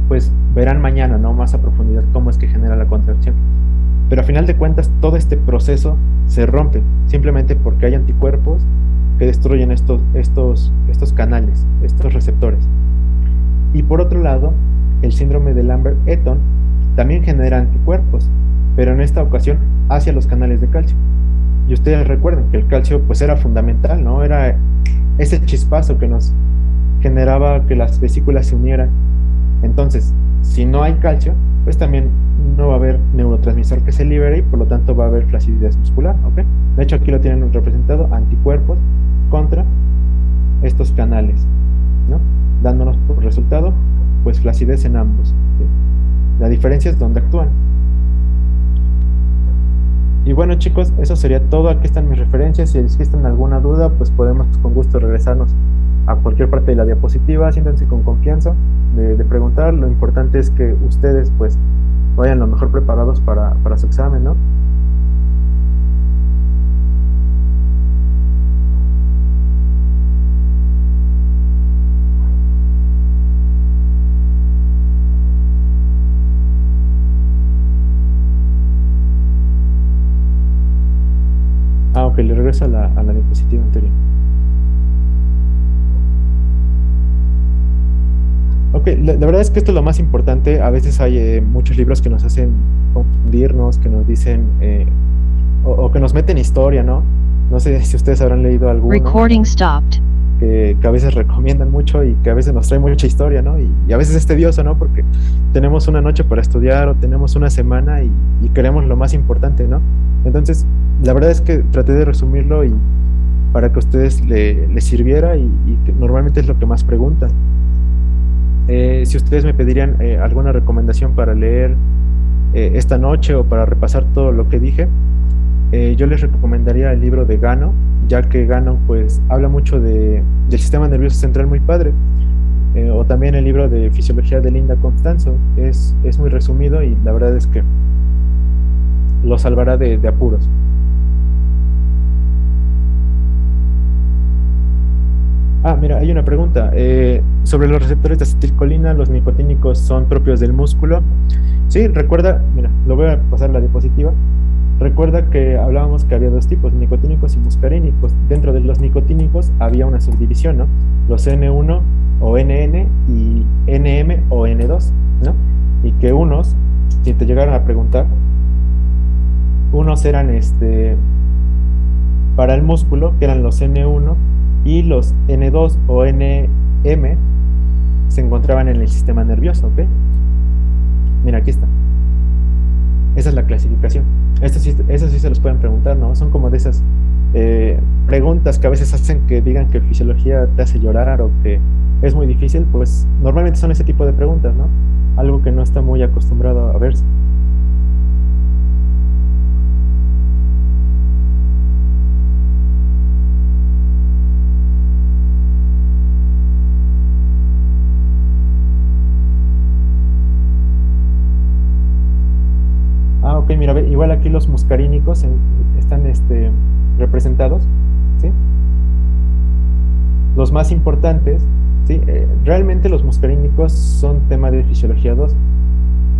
Pues verán mañana, ¿no? Más a profundidad cómo es que genera la contracción. Pero a final de cuentas, todo este proceso se rompe, simplemente porque hay anticuerpos que destruyen estos canales, estos receptores. Y por otro lado, el síndrome de Lambert-Eaton también genera anticuerpos, pero en esta ocasión hacia los canales de calcio. Y ustedes recuerden que el calcio pues era fundamental, ¿no? Era ese chispazo que nos generaba que las vesículas se unieran. Entonces, si no hay calcio, pues también no va a haber neurotransmisor que se libere y por lo tanto va a haber flacidez muscular, ¿ok? De hecho, aquí lo tienen representado, anticuerpos contra estos canales, ¿no? dándonos por resultado, pues flacidez en ambos, ¿sí? La diferencia es dónde actúan. Y bueno, chicos, eso sería todo. Aquí están mis referencias. Si existen alguna duda, pues podemos con gusto regresarnos a cualquier parte de la diapositiva. Siéntanse con confianza de preguntar. Lo importante es que ustedes pues vayan lo mejor preparados para su examen, ¿no? Ah, ok, le regreso a la diapositiva anterior. Ok, la verdad es que esto es lo más importante. A veces hay muchos libros que nos hacen confundirnos, que nos dicen, o que nos meten historia, ¿no? No sé si ustedes habrán leído alguno. Recording stopped. Que a veces recomiendan mucho y que a veces nos trae mucha historia, ¿no? Y a veces es tedioso, ¿no? Porque tenemos una noche para estudiar o tenemos una semana y queremos lo más importante, ¿no? Entonces, la verdad es que traté de resumirlo y para que a ustedes les sirviera y que normalmente es lo que más preguntan. Si ustedes me pedirían alguna recomendación para leer esta noche o para repasar todo lo que dije, yo les recomendaría el libro de Gano, ya que Gano pues habla mucho del sistema nervioso central muy padre, o también el libro de Fisiología de Linda Constanzo, es muy resumido y la verdad es que lo salvará de apuros. Ah, mira, hay una pregunta sobre los receptores de acetilcolina. ¿Los nicotínicos son propios del músculo? Sí, recuerda, mira, lo voy a pasar a la diapositiva. Recuerda que hablábamos que había dos tipos, nicotínicos y muscarínicos. Dentro de los nicotínicos había una subdivisión, ¿no? Los N1 o NN y NM o N2, ¿no? Y que unos, si te llegaran a preguntar, unos eran para el músculo, que eran los N1, y los N2 o NM se encontraban en el sistema nervioso, ¿ok? Mira, aquí está. Esa es la clasificación. Eso sí se los pueden preguntar, ¿no? Son como de esas preguntas que a veces hacen que digan que fisiología te hace llorar o que es muy difícil, pues normalmente son ese tipo de preguntas, ¿no? Algo que no está muy acostumbrado a verse. Ah, ok, mira, ve, igual aquí los muscarínicos están representados, ¿sí? Los más importantes, ¿sí? Realmente los muscarínicos son tema de fisiología 2,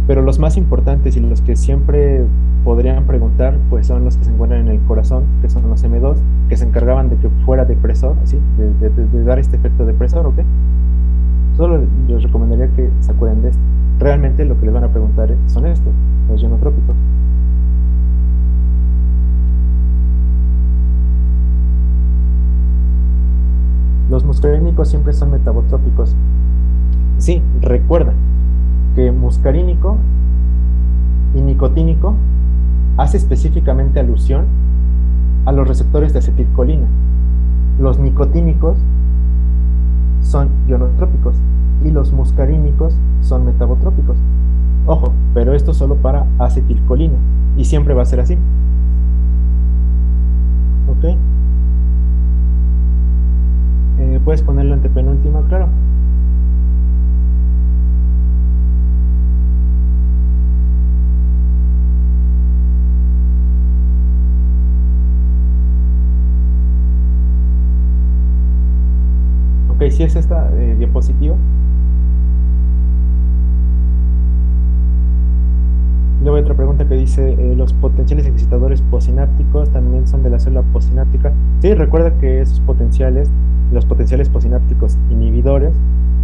pero los más importantes y los que siempre podrían preguntar, pues son los que se encuentran en el corazón, que son los M2, que se encargaban de que fuera depresor, ¿sí? De dar este efecto depresor, ¿ok? Solo les recomendaría que se acuerden de esto. Realmente lo que les van a preguntar son estos, los ionotrópicos. Los muscarínicos siempre son metabotrópicos. Sí, recuerda que muscarínico y nicotínico hace específicamente alusión a los receptores de acetilcolina. Los nicotínicos son ionotrópicos y los muscarínicos son metabotrópicos. Ojo, pero esto solo para acetilcolina y siempre va a ser así. ¿Ok? ¿Puedes ponerlo antepenúltima? Claro. Ok, si es esta diapositiva. Luego hay otra pregunta que dice, ¿los potenciales excitadores posinápticos también son de la célula posináptica? Sí, recuerda que esos potenciales, los potenciales posinápticos inhibidores,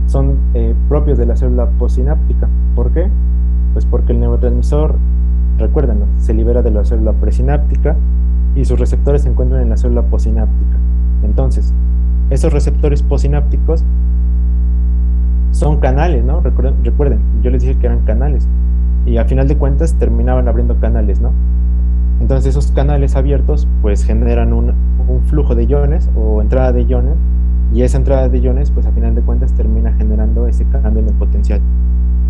son propios de la célula posináptica. ¿Por qué? Pues porque el neurotransmisor, recuérdenlo, se libera de la célula presináptica y sus receptores se encuentran en la célula posináptica. Entonces, esos receptores posinápticos son canales, ¿no? Recuerden, yo les dije que eran canales. Y al final de cuentas terminaban abriendo canales, ¿no? Entonces esos canales abiertos pues generan un flujo de iones o entrada de iones Y esa entrada de iones, pues a final de cuentas termina generando ese cambio en el potencial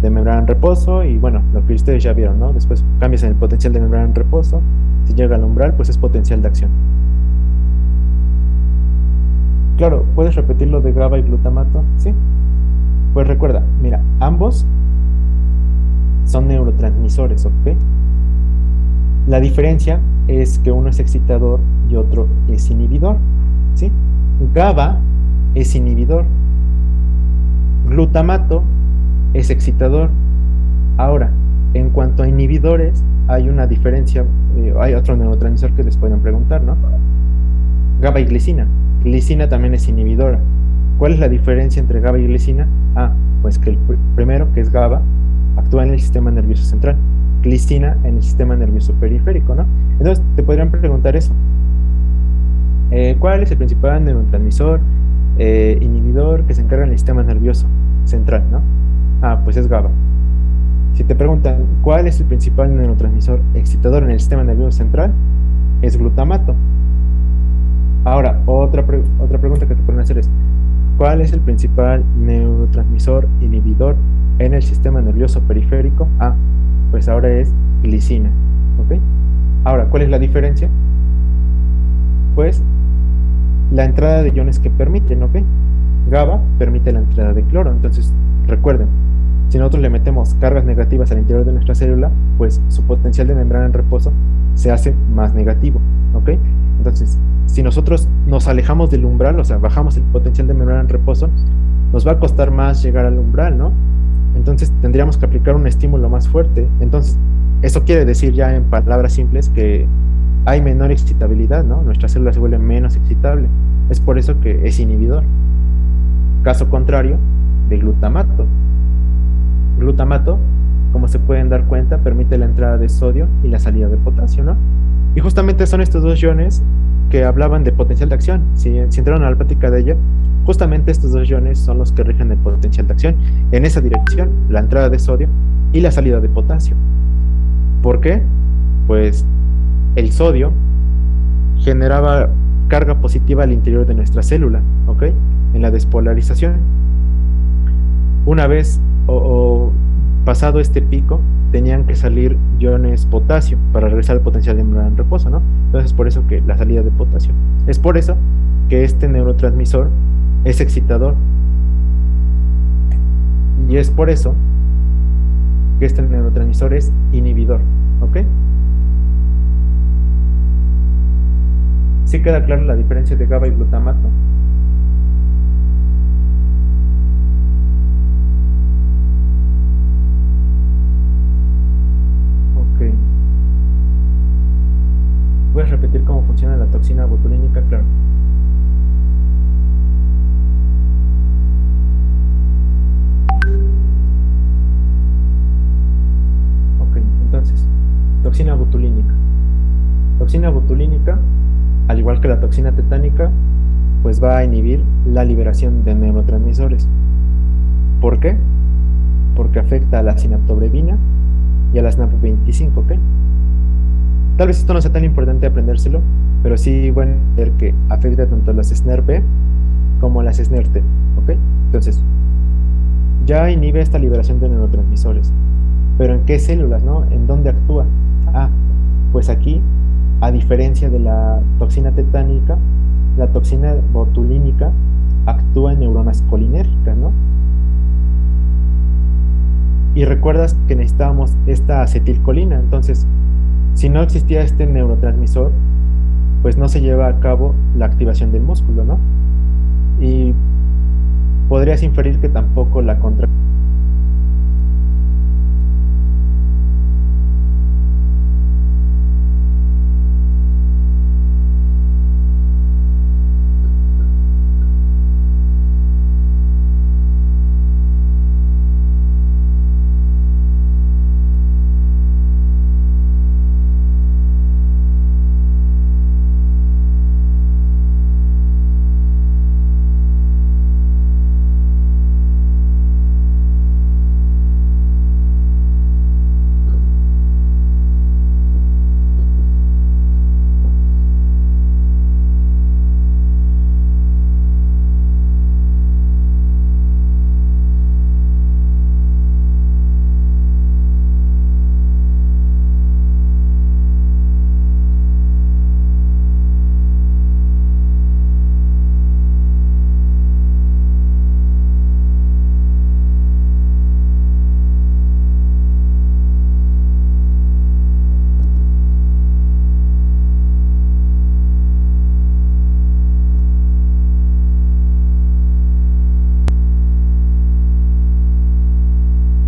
de membrana en reposo y bueno, lo que ustedes ya vieron, ¿no? Después cambias en el potencial de membrana en reposo, si llega al umbral, pues es potencial de acción. Claro, ¿puedes repetir lo de GABA y glutamato? Sí. Pues recuerda, mira, ambos son neurotransmisores, ¿ok? La diferencia es que uno es excitador y otro es inhibidor, ¿sí? GABA es inhibidor, glutamato es excitador. Ahora, en cuanto a inhibidores, hay una diferencia, hay otro neurotransmisor que les pueden preguntar, ¿no? GABA y glicina. Glicina también es inhibidora. ¿Cuál es la diferencia entre GABA y glicina? Ah, pues que el primero, que es GABA, actúa en el sistema nervioso central, glicina en el sistema nervioso periférico, ¿no? Entonces, te podrían preguntar eso. ¿Cuál es el principal neurotransmisor inhibidor que se encarga en el sistema nervioso central, ¿no? Ah, pues es GABA. Si te preguntan cuál es el principal neurotransmisor excitador en el sistema nervioso central, es glutamato. Ahora, otra pregunta que te pueden hacer es, ¿cuál es el principal neurotransmisor inhibidor en el sistema nervioso periférico? Ah, pues ahora es glicina, ¿ok? Ahora, ¿cuál es la diferencia? Pues la entrada de iones que permiten, ¿ok? GABA permite la entrada de cloro, entonces recuerden, si nosotros le metemos cargas negativas al interior de nuestra célula, pues su potencial de membrana en reposo se hace más negativo, ¿ok? Entonces, si nosotros nos alejamos del umbral, o sea, bajamos el potencial de membrana en reposo, nos va a costar más llegar al umbral, ¿no? Entonces tendríamos que aplicar un estímulo más fuerte. Entonces, eso quiere decir ya en palabras simples que hay menor excitabilidad, ¿no? Nuestra célula se vuelve menos excitable. Es por eso que es inhibidor. Caso contrario de glutamato. Glutamato, como se pueden dar cuenta, permite la entrada de sodio y la salida de potasio, ¿no? Y justamente son estos dos iones que hablaban de potencial de acción. Si entraron a la plática de ella, justamente estos dos iones son los que rigen el potencial de acción. En esa dirección, la entrada de sodio y la salida de potasio. ¿Por qué? Pues el sodio generaba carga positiva al interior de nuestra célula, ¿ok? En la despolarización. Una vez pasado este pico, tenían que salir iones potasio para regresar al potencial de membrana en reposo, ¿no? Entonces, por eso que la salida de potasio. Es por eso que este neurotransmisor es excitador. Y es por eso que este neurotransmisor es inhibidor, ¿ok? ¿Sí queda clara la diferencia de GABA y glutamato? Ok. ¿Puedes repetir cómo funciona la toxina botulínica? Claro. Ok, entonces, toxina botulínica. Toxina botulínica, al igual que la toxina tetánica, pues va a inhibir la liberación de neurotransmisores. ¿Por qué? Porque afecta a la sinaptobrevina y a la SNAP25, ¿ok? Tal vez esto no sea tan importante aprendérselo, pero sí van a ver que afecta tanto a las SNRP como a las SNRT, ¿ok? Entonces, ya inhibe esta liberación de neurotransmisores. ¿Pero en qué células, no? ¿En dónde actúa? Ah, pues aquí, a diferencia de la toxina tetánica, la toxina botulínica actúa en neuronas colinérgicas, ¿no? Y recuerdas que necesitábamos esta acetilcolina, entonces, si no existía este neurotransmisor, pues no se lleva a cabo la activación del músculo, ¿no? Y podrías inferir que tampoco la contracción